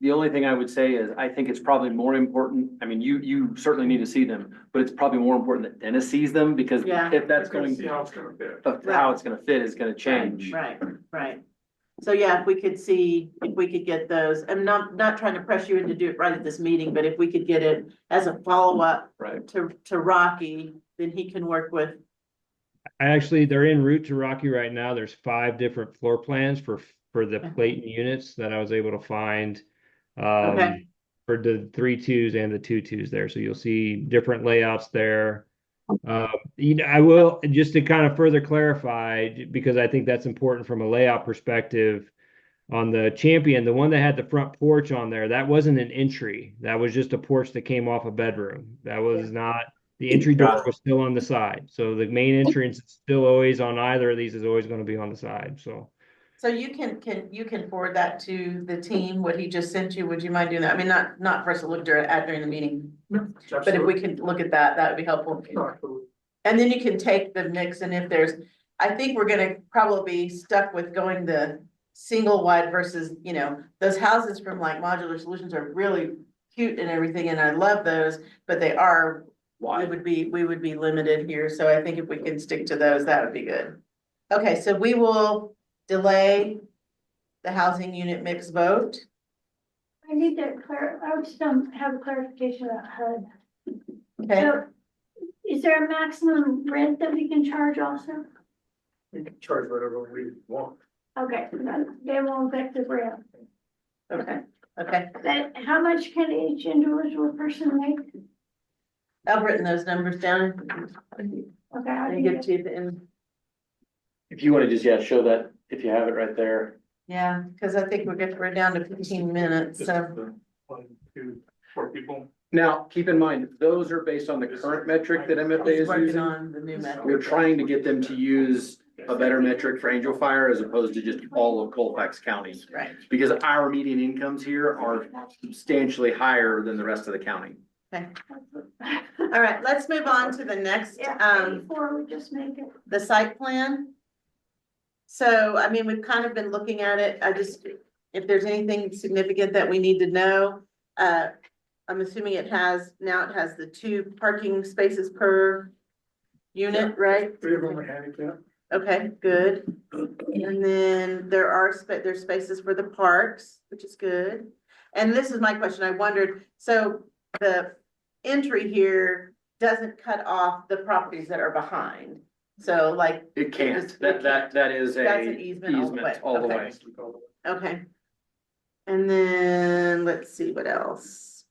the only thing I would say is, I think it's probably more important, I mean, you certainly need to see them, but it's probably more important that Dennis sees them, because Yeah. if that's Gonna going, see how it's gonna fit. how it's gonna fit is gonna change. Right. So yeah, if we could get those, I'm not trying to press you in to do it right at this meeting, but if we could get it as a follow-up Right. to Rocky, then he can work with. They're en route to Rocky right now. There's 5 different floor plans for the Clayton units that I was able to find. Okay. For the 3-2s and the 2-2s there. So you'll see different layouts there. I will, just to kind of further clarify, because I think that's important from a layout perspective, on the Champion, the one that had the front porch on there, that wasn't an entry. That was just a porch that came off a bedroom. That was not, the entry door was still on the side. So the main entrance is still always on either of these, is always going to be on the side. So you can forward that to the team, what he just sent you, would you mind doing that? I mean, not for us to look at during the meeting, but if we could look at that, that would be helpful. Absolutely. And then you can take the mix, and if there's, I think we're gonna probably be stuck with going the single wide versus, you know, those houses from like Modular Solutions are really cute and everything, and I love those, but they are, we would be limited here, so I think if we can stick to those, that would be good. Okay, so we will delay the housing unit mix vote. I need to I would just have a clarification about HUD. Okay, So, is there a maximum rent that we can charge also? We can charge whatever we want. Okay, they won't affect the rent. okay. But how much can each individual person make? I've written those numbers down. Okay, I I can get to the end. If you want to just, show that If you have it right there. Yeah, because I think we're down to 15 minutes, Just so. the 1, 2, 4 people. Now, keep in mind, those are based on the current metric that MFA He's is working using. on the new method. We're trying to get them to use a better metric for Angel Fire as opposed to just all of Colfax County. Right, Because our median incomes here are substantially higher than the rest of the county. okay. All right, let's move on to the next, Yeah, 84, we just make it. the site plan. So, I mean, we've kind of been looking at it. I just, if there's anything significant that we need to know, I'm assuming it has the 2 parking spaces per unit, right? 3 of them are handicapped. Okay, good. And then there's spaces for the parks, which is good. And this is my question, I wondered, so the entry here doesn't cut off the properties that are behind. So like, It can't. Just- That is a That's an easement all the way. easement all the Okay. way. okay. And then, let's see, what else?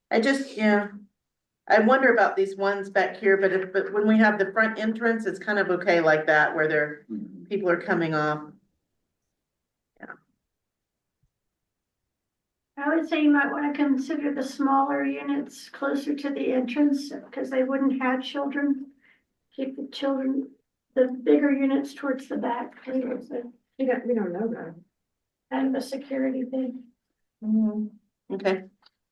I just, I wonder about these ones back here, but when we have the front entrance, it's kind of okay like that, where people are coming off. I would say you might want to consider the smaller units closer to the entrance, because they wouldn't have children. Keep the children, the bigger units towards the back. We don't know that. Kind of a security thing. Okay,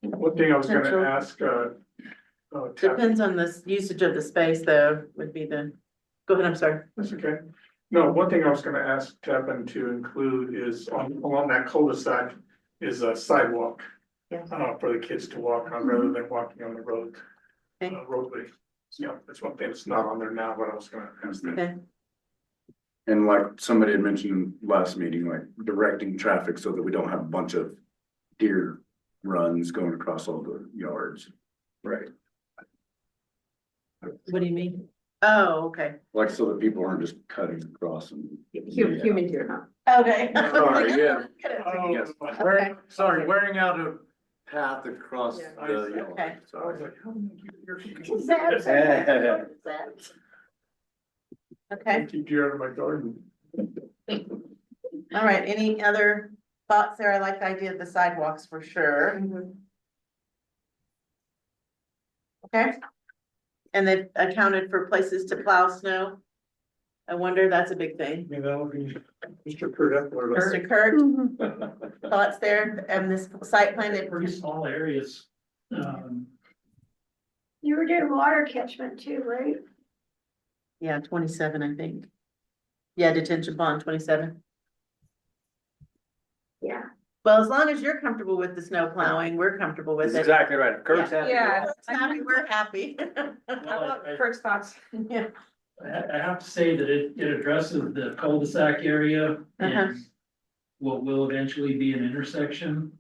One thing I was Potential. gonna ask, Tap, depends on the usage of the space though, would be go ahead, I'm sorry. that's okay. No, one thing I was gonna ask Tappan to include is along that cul-de-sac is a sidewalk. Yeah. For the kids to walk on rather than walking on the road, Okay. roadway. So, that's one thing that's not on there now, but I was gonna ask that. Okay, And like somebody had mentioned last meeting, like directing traffic so that we don't have a bunch of deer runs going across all the yards. Right. what do you mean? Oh, okay. Like so that people aren't just cutting across and. Human here, huh? Okay. Sorry, yeah. Oh, Yes. Okay. Sorry, wearing out a path across Yeah. the Okay. yard. So I was like, how do you keep your? Okay, Keep deer out of my garden. all right, any other thoughts there? I like the idea of the sidewalks for sure. Okay. And they've accounted for places to plow snow. I wonder, that's a big thing. I mean, that'll be Mr. Kurt Epler. Mr. Kurt, thoughts there, and this site plan, it Pretty small areas. You were doing water catchment too, right? yeah, 27, I think. Yeah, detention pond, 27. Yeah. Well, as long as you're comfortable with the snow plowing, we're comfortable with That's it. exactly right. If Kurt's happy. Yeah. Kurt's happy, we're happy. First thoughts. Yeah, I have to say that it addresses the cul-de-sac area and what will eventually be an intersection.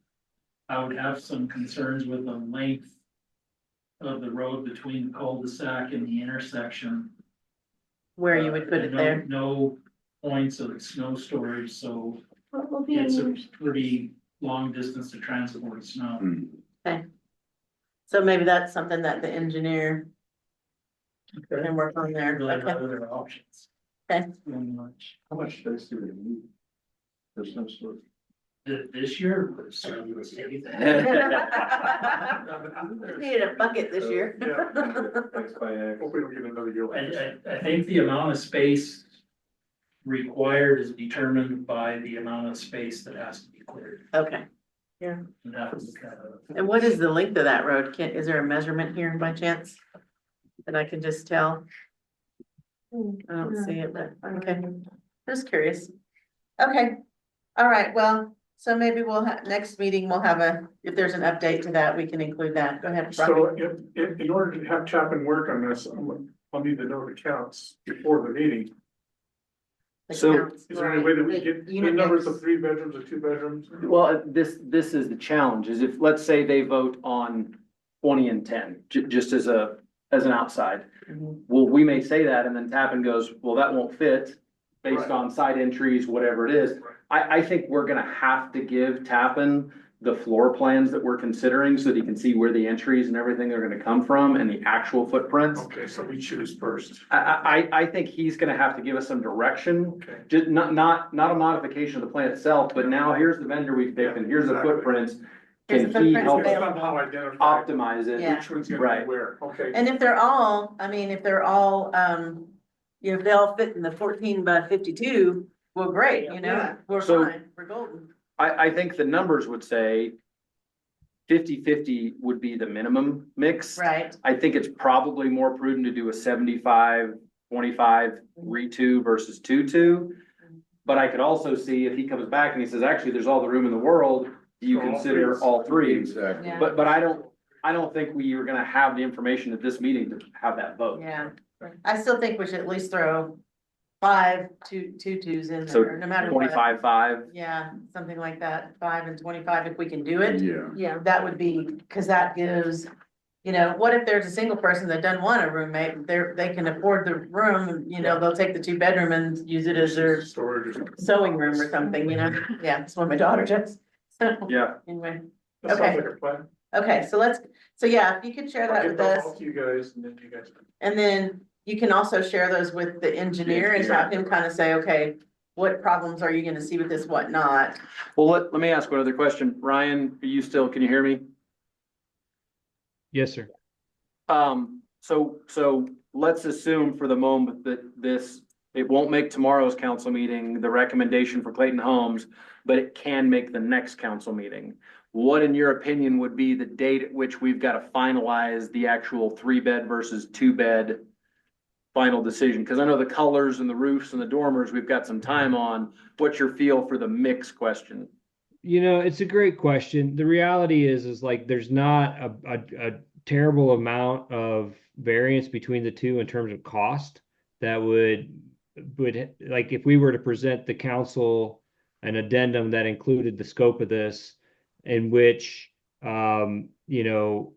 I would have some concerns with the length of the road between the cul-de-sac and the intersection. where you would put it there. No points of snow storage, so What will be it's a in pretty long distance to transport snow. So maybe that's something that the engineer Okay. can work on there. Really Okay. have other options. Okay. Very much. How much space do they need? There's no sort. This year, we're starting to see Needed a bucket this year. Hope we don't get another year like this. I think the amount of space required is determined by the amount of space that has to be cleared. Okay, And that was kind of. and what is the length of that road? Is there a measurement here by chance? That I can just tell? I don't see it, but, okay, just curious. Okay, all right, well, so maybe we'll have, next meeting, we'll have if there's an update to that, we can include that. Go ahead. Robbie. So in order to have Chapin work on this, I'll need to know the counts before the meeting. The So- counts. Is there any way that we Right. get the Unit numbers mix. of 3 bedrooms or 2 bedrooms? Well, this is the challenge, is if, let's say they vote on 20 and 10, just as an outside. Mhm. Well, we may say that and then Tappan goes, well, that won't fit based Right. on side entries, whatever it is. I think we're gonna have to give Tappan the floor plans that we're considering so that he can see where the entries and everything are gonna come from and the actual footprints. Okay, so we choose first. I think he's gonna have to give us some direction, Okay. just not a modification of the plan itself, but now here's the vendor we've picked and here's the Exactly. footprints. Here's Can the he footprints help It's available. about how identify optimize it? Yeah. which one's gonna Right. be where, okay. And if they're all, I mean, if they're all, you know, if they all fit in the 14 by 52, well, great, you know, Yeah. we're So- fine, we're golden. I think the numbers would say 50-50 would be the minimum mix. Right, I think it's probably more prudent to do a 75-25 re-2 versus 2-2. But I could also see if he comes back and he says, actually, there's all the room in the world, do you For all consider threes. all three? Exactly. Yeah. But I don't think we are gonna have the information at this meeting to have that vote. yeah. I still think we should at least throw 2 in So there, no matter what. 25-5. Yeah, something like that, 5 and 25, if we can do it. Yeah. Yeah. That would be, because that gives, you know, what if there's a single person that doesn't want a roommate, they can afford the room, you know, they'll take the 2 bedroom and use it as their Storage or something. sewing room or something, you know, yeah, that's what my daughter does. So, Yeah, anyway, That Okay. sounds like a plan. okay, so yeah, if you could share I'll that get with those us, all to you guys and then you guys. and then you can also share those with the engineer and have him kind of say, okay, what problems are you gonna see with this, what not? well, let me ask one other question. Ryan, are you still, can you hear me? Yes, sir. So let's assume for the moment that it won't make tomorrow's council meeting, the recommendation for Clayton Homes, but it can make the next council meeting. What, in your opinion, would be the date at which we've got to finalize the actual 3-bed versus 2-bed final decision? Because I know the colors and the roofs and the dormers, we've got some time on. What's your feel for the mix question? You know, it's a great question. The reality is like there's not a terrible amount of variance between the two in terms of cost that would like if we were to present the council an addendum that included the scope of this, in which you know,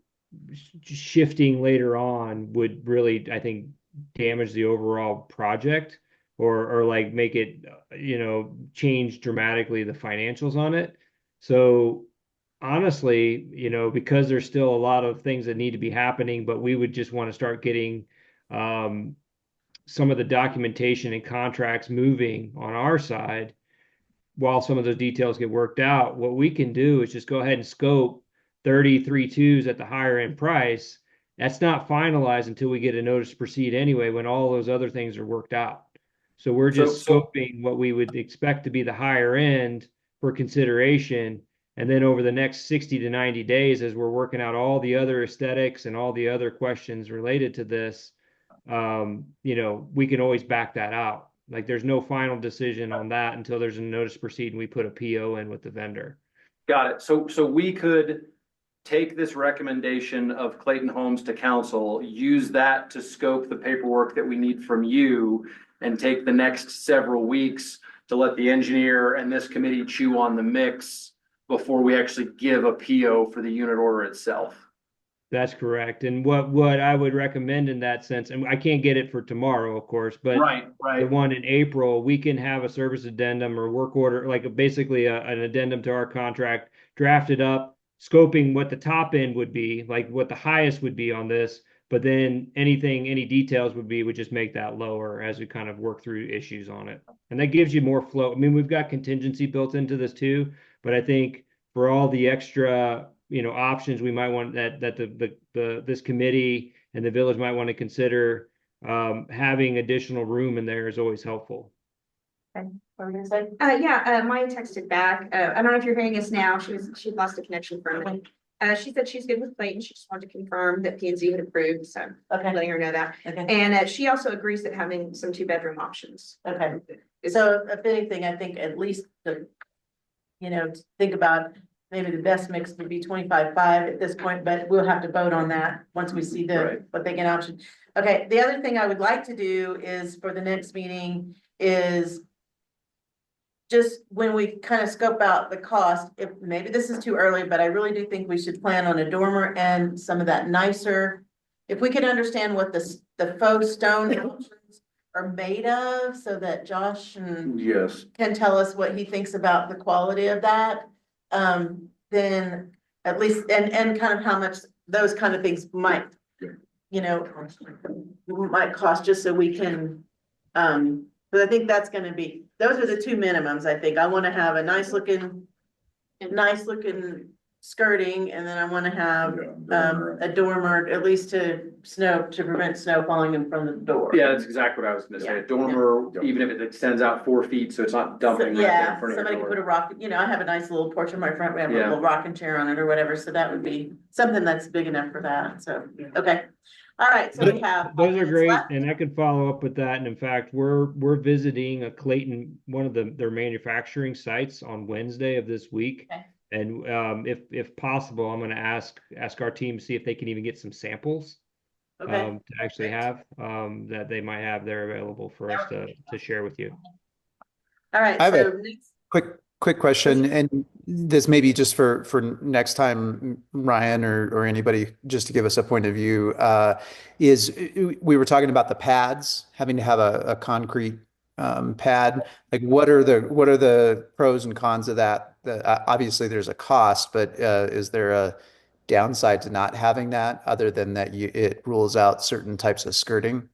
shifting later on would really, I think, damage the overall project or like make it, you know, change dramatically the financials on it. So honestly, you know, because there's still a lot of things that need to be happening, but we would just want to start getting some of the documentation and contracts moving on our side while some of those details get worked out. What we can do is just go ahead and scope 33 2s at the higher end price. That's not finalized until we get a notice to proceed anyway, when all those other things are worked out. So we're just scoping what we would expect to be the higher end for consideration. And then over the next 60 to 90 days, as we're working out all the other aesthetics and all the other questions related to this, you know, we can always back that out. Like there's no final decision on that until there's a notice to proceed and we put a PO in with the vendor. Got it. So we could take this recommendation of Clayton Homes to council, use that to scope the paperwork that we need from you, and take the next several weeks to let the engineer and this committee chew on the mix before we actually give a PO for the unit order itself. That's correct. And what I would recommend in that sense, and I can't get it for tomorrow, of course, but Right. the one in April, we can have a service addendum or work order, like basically an addendum to our contract, drafted up, scoping what the top end would be, like what the highest would be on this, but then any details would just make that lower as we kind of work through issues on it. And that gives you more flow. I mean, we've got contingency built into this too, but I think for all the extra, you know, options we might want that this committee and the village might want to consider, having additional room in there is always helpful. What were you gonna say? Maya texted back. I don't know if you're hearing us now. She lost a connection for a minute. She said she's good with Clayton. She just wanted to confirm that P&Z had approved, so I'm Okay, letting her know that. okay, And she also agrees that having some 2-bedroom options. okay. is- So if anything, I think at least you know, think about maybe the best mix would be 25-5 at this point, but we'll have to vote on that once we see Right. what they can option. Okay, the other thing I would like to do is for the next meeting is just when we kind of scope out the cost, if maybe this is too early, but I really do think we should plan on a dormer and some of that nicer. If we could understand what the faux stone options are made of, so that Josh and Yes. can tell us what he thinks about the quality of that. then at least, and kind of how much those kind of things might, you know, might cost, just so we can, but I think that's gonna be, those are the two minimums, I think. I wanna have a nice looking skirting, and then I wanna have, a dormer, at least to prevent snow falling in from the door. Yeah, that's exactly what I was gonna say. A dormer, even if it extends out 4 feet, so it's not dumping right there in Yeah, front of somebody your could put a door. rock, you know, I have a nice little porch in my front, we have a Yeah. little rocking chair on it or whatever, so that would be something that's big enough for that, so, okay. All right, so we have. 5 Those are minutes great, left. and I could follow up with that. And in fact, we're visiting a Clayton, one of their manufacturing sites on Wednesday of this week. Okay. And if possible, I'm going to ask our team to see if they can even get some samples Okay, to actually have that they might have there available for us to share with you. all right, I have so a next, quick question, and this may be just for next time, Ryan or anybody, just to give us a point of view, is we were talking about the pads, having to have a concrete pad. Like, what are the pros and cons of that? Obviously, there's a cost, but is there a downside to not having that, other than that it rules out certain types of skirting?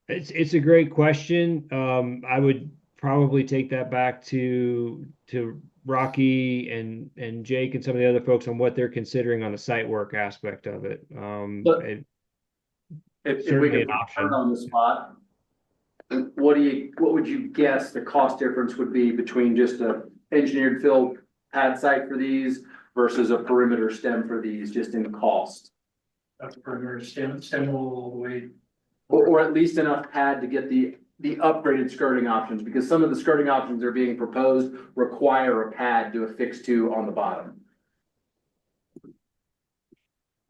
It's a great question. I would probably take that back to Rocky and Jake and some of the other folks on what they're considering on the site work aspect of it. But- It- If we Certainly could an put option. her on the spot, what would you guess the cost difference would be between just a engineered fill pad site for these versus a perimeter stem for these, just in cost? That's perimeter stem all the way. Or at least enough pad to get the upgraded skirting options, because some of the skirting options that are being proposed require a pad to affix to on the bottom.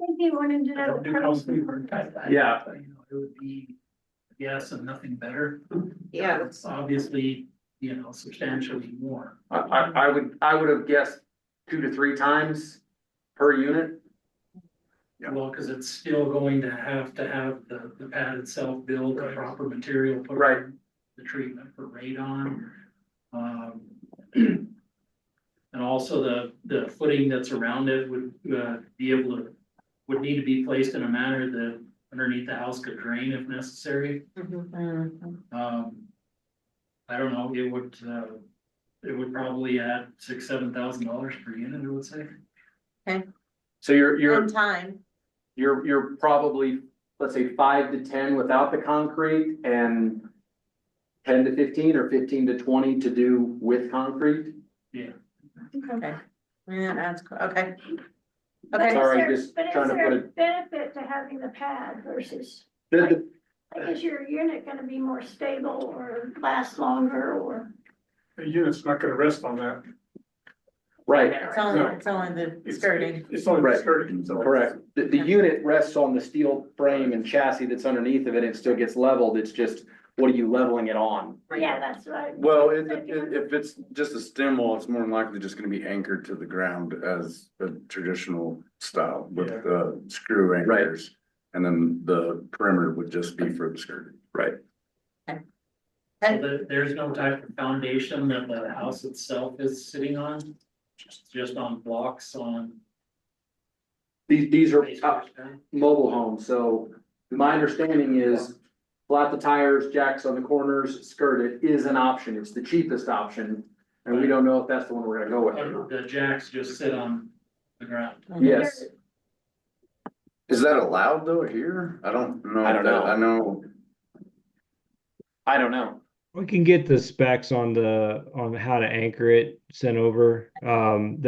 Maybe you wanted to I know don't the do price. concrete work. Yeah. You know, it would be, yes, and nothing better. Yeah. It's obviously, you know, substantially more. I would have guessed 2 to 3 times per unit. Well, because it's still going to have the pad itself built, the proper material. put Right. on, The treatment for radon. And also the footing that's around it would would need to be placed in a manner that underneath the house could drain if necessary. I don't know, it would probably add $6,000-7,000 per unit, I would say. So and time, you're probably, let's say 5 to 10 without the concrete, and 10 to 15 or 15 to 20 to do with concrete. okay. Yeah, that's, okay. But Okay. is Sorry, there- just but is trying to there put a it- benefit to having the pad versus, The- like, is your unit gonna be more stable or last longer or? The unit's not gonna rest on that. Right, It's only the It's- skirting. It's only Right. the skirting, so. correct. The unit rests on the steel frame and chassis that's underneath of it. It still gets leveled. It's just, what are you leveling it on? Yeah, that's right. Well, if it's just a stem wall, it's more than likely just gonna be anchored to the ground as a traditional style with the screw anchors. And then the perimeter would just be for the skirting. Right. So there's no type of foundation that the house itself is sitting on, just on blocks on. These are mobile homes, so my understanding is flat the tires, jacks on the corners, skirted is an option. It's the cheapest option. And we don't know if that's the one we're gonna go with or not. The jacks just sit on the ground. Yes, Is that allowed though here? I don't know. I don't know. I know. I don't know. We can get the specs on how to anchor it sent over. I'm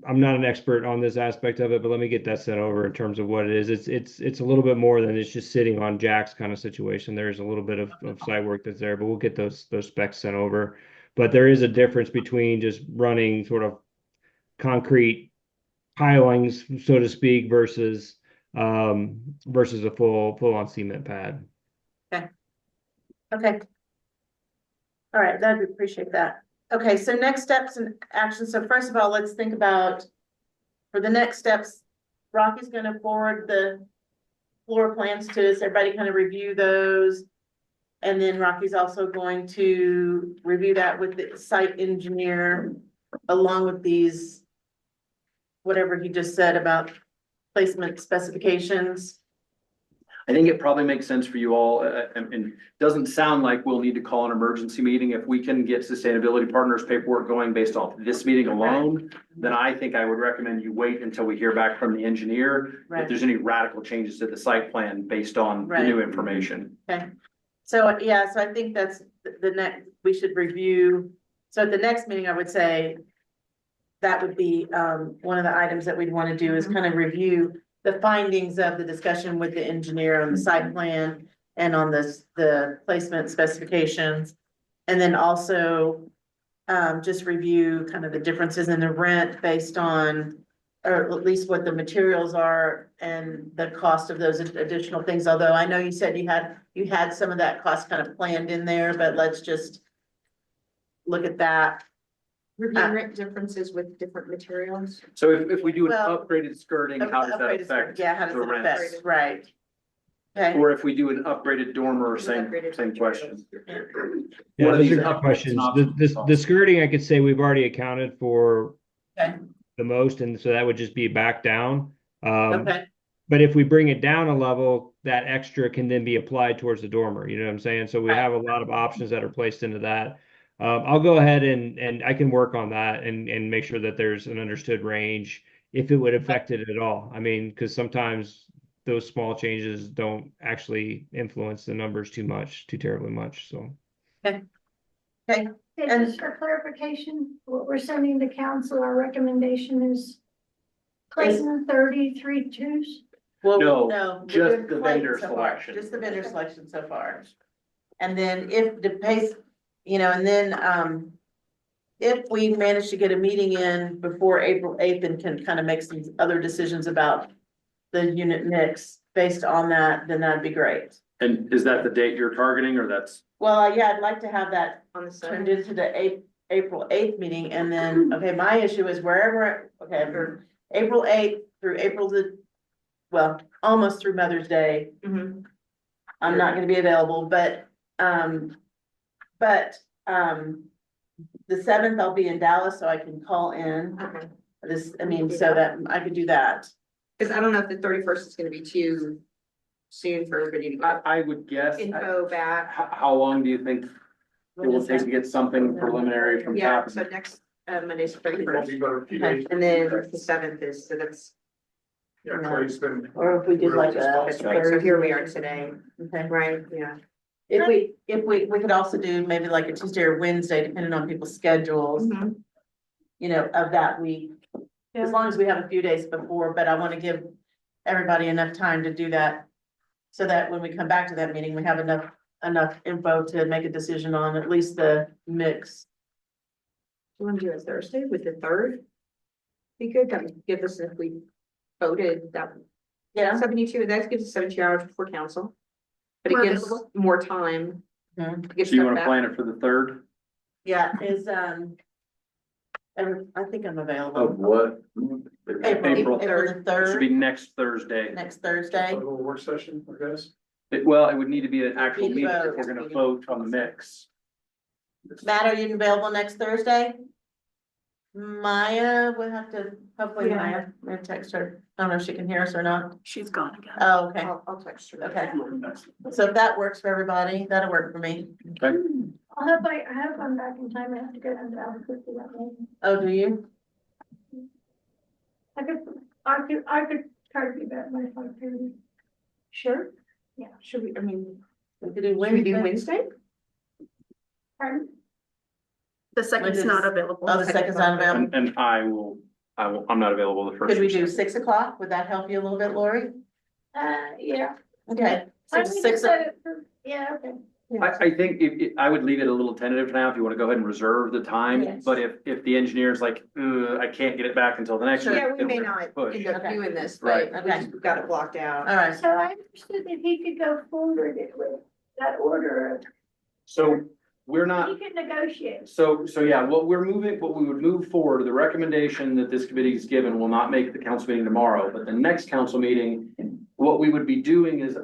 not an expert on this aspect of it, but let me get that sent over in terms of what it is. It's a little bit more than it's just sitting on jacks kind of situation. There's a little bit of site work that's there, but we'll get those specs sent over. But there is a difference between just running sort of concrete pilings, so to speak, versus a full on cement pad. Okay. All right, that'd be, appreciate that. Okay, so next steps and action. So first of all, let's think about, for the next steps, Rocky's gonna forward the floor plans to us, everybody kind of review those. And then Rocky's also going to review that with the site engineer along with these, whatever he just said about placement specifications. I think it probably makes sense for you all, and it doesn't sound like we'll need to call an emergency meeting. If we can get sustainability partners paperwork going based off this meeting alone, then I think I would recommend you wait until we hear back from the engineer. If Right. there's any radical changes to the site plan based on the new information. Okay, so, yeah, so I think that's the next, we should review, so at the next meeting, I would say that would be, one of the items that we'd want to do is kind of review the findings of the discussion with the engineer on the site plan and on the placement specifications. And then also, just review kind of the differences in the rent based on, or at least what the materials are and the cost of those additional things. Although I know you said you had some of that cost kind of planned in there, but let's just look at that. Review rent differences with different materials. So if we do an Well, upgraded skirting, how does that Upgraded- affect? Yeah, how does the it rents? affect, right? Okay, Or if we do an upgraded dormer, same question. Yeah, What are those these are good upgrades questions. and The options? skirting, I could say we've already accounted for Okay. the most, and so that would just be back down. okay, But if we bring it down a level, that extra can then be applied towards the dormer, you know what I'm saying? So we Right. have a lot of options that are placed into that. I'll go ahead and I can work on that and make sure that there's an understood range if it would affect it at all. I mean, because sometimes those small changes don't actually influence the numbers too terribly much, so. okay, Okay, And- just for clarification, what we're sending to council, our recommendation is Clayton 33 twos. well, No, no. we're just doing the Clayton vendor so far, selection. Just the vendor selection so far. And then if the pace, and then, if we manage to get a meeting in before April 8th and can kind of make some other decisions about the unit mix based on that, then that'd be great. And is that the date you're targeting, or that's? Well, yeah, I'd like to have that On the turned side. into the April 8th meeting, and then, okay, my issue is wherever, okay, from April 8th through almost through Mother's Day, I'm not gonna be available, but, the 7th I'll be in Dallas, so I can call in Okay. so that I could do that. Because I don't know if the 31st is gonna be too soon for everybody to get I would guess, info back. how long do you think it will take to get something preliminary from Yeah, TAP? so next Monday's the I think it'll 31st. be about a few days. And then the 7th is, so that's, Yeah, Clay's been. Or if we did like a. so here we are today, Okay. right? Yeah. If we could also do maybe like a Tuesday or Wednesday, depending on people's schedules, of that week. As long as we have a few days before, but I want to give everybody enough time to do that. So that when we come back to that meeting, we have enough info to make a decision on at least the mix. You want to do it Thursday with the 3rd? Be good, that would give us, if we voted that Yeah. 72, that gives us 72 hours before council. But it More gives available. more time Mhm. to get So you stuff wanna back. plan it for the 3rd? Yeah, I think I'm available. what? April. The It should be third, next Thursday. next A Thursday. little work session, I guess. Well, it would need to be an actual Need to meeting if vote. we're gonna vote on the mix. Matt, are you available next Thursday? Maya, we'll have to, hopefully Yeah. Maya, I'm gonna text her. I don't know if she can hear us or not. She's gone again. Oh, okay. I'll text her. Okay. So if that works for everybody, that'll work for me. I hope I'm back in time, I have to go down to Albuquerque that morning. Oh, do you? I could try to be back by 5:30. Sure. Yeah. Should we, I mean, We could do should we do Wednesday. Wednesday? Pardon? The second's When not is- available. Oh, the second's not available. And I'm not available the 1st. Could we do 6 o'clock? Would that help you a little bit, Lori? Yeah. Okay. I So mean, 6 yeah, okay. I think I would leave it a little tentative now if you wanna go ahead and reserve the time, Yes. but if the engineer's like, I can't get it back until the next. Sure. week, Yeah, we then may we're gonna not push. end up Okay. doing this, Right. but we just got it blocked out. All right. So I understood that he could go forward with that order, So we're not. he could negotiate. So yeah, what we would move forward, the recommendation that this committee is given will not make the council meeting tomorrow, but the next council meeting, what we would be doing is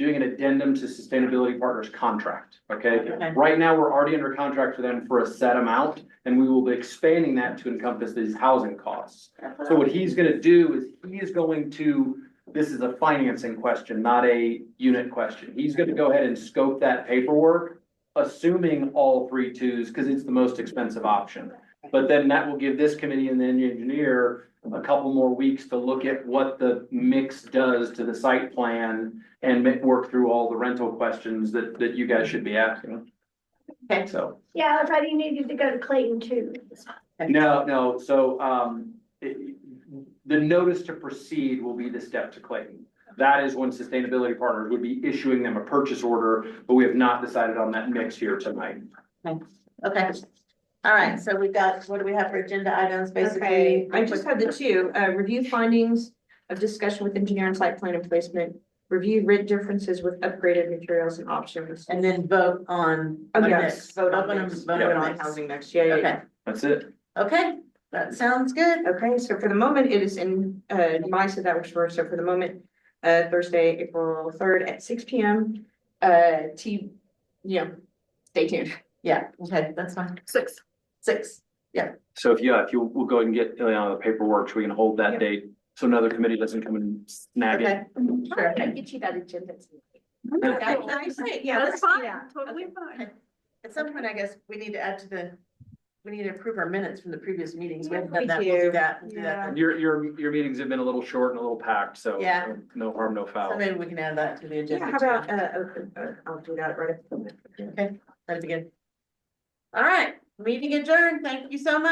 doing an addendum to Sustainability Partners contract, okay? Okay. Right now, we're already under contract for them for a set amount, and we will be expanding that to encompass these housing costs. So what he's gonna do is he is going to, this is a financing question, not a unit question. He's gonna go ahead and scope that paperwork, assuming all 3 twos, because it's the most expensive option. But then that will give this committee and then the engineer a couple more weeks to look at what the mix does to the site plan and work through all the rental questions that you guys should be asking. Okay. So, Yeah, I thought you needed to go to Clayton too. no, so, the notice to proceed will be the step to Clayton. That is when Sustainability Partners would be issuing them a purchase order, but we have not decided on that mix here tonight. Okay. All right, so we've got, what do we have for agenda items, basically? Okay, I just have the two, review findings of discussion with engineer and site plan and placement. Review grid differences with upgraded materials and options. And then vote on. Oh, on yes, mix. vote on Vote mix. vote Vote on on mix. housing next, yeah. Okay, That's it. okay, that sounds good. Okay, so for the moment, it is in, MISA that works for, so for the moment, Thursday, April 3rd at 6 p.m. Stay tuned. Yeah, okay, that's fine. 6. 6. So if you will go ahead and get Ileana the paperwork, so we can hold that Yeah. date, so another committee doesn't come and snag it. Okay, sure. I can get you that agenda. Yeah, That's fine, totally fine. At some point, I guess we need to add to we need to approve our minutes from the previous meetings. We haven't done We that. We'll do do. that. We'll do that. And your meetings have been a little short and a little packed, so. Yeah. No harm, no So foul. maybe we can add that to the Yeah, agenda. how about, I'll do that right. Okay, that'd be good. All right, meeting adjourned. Thank you so much.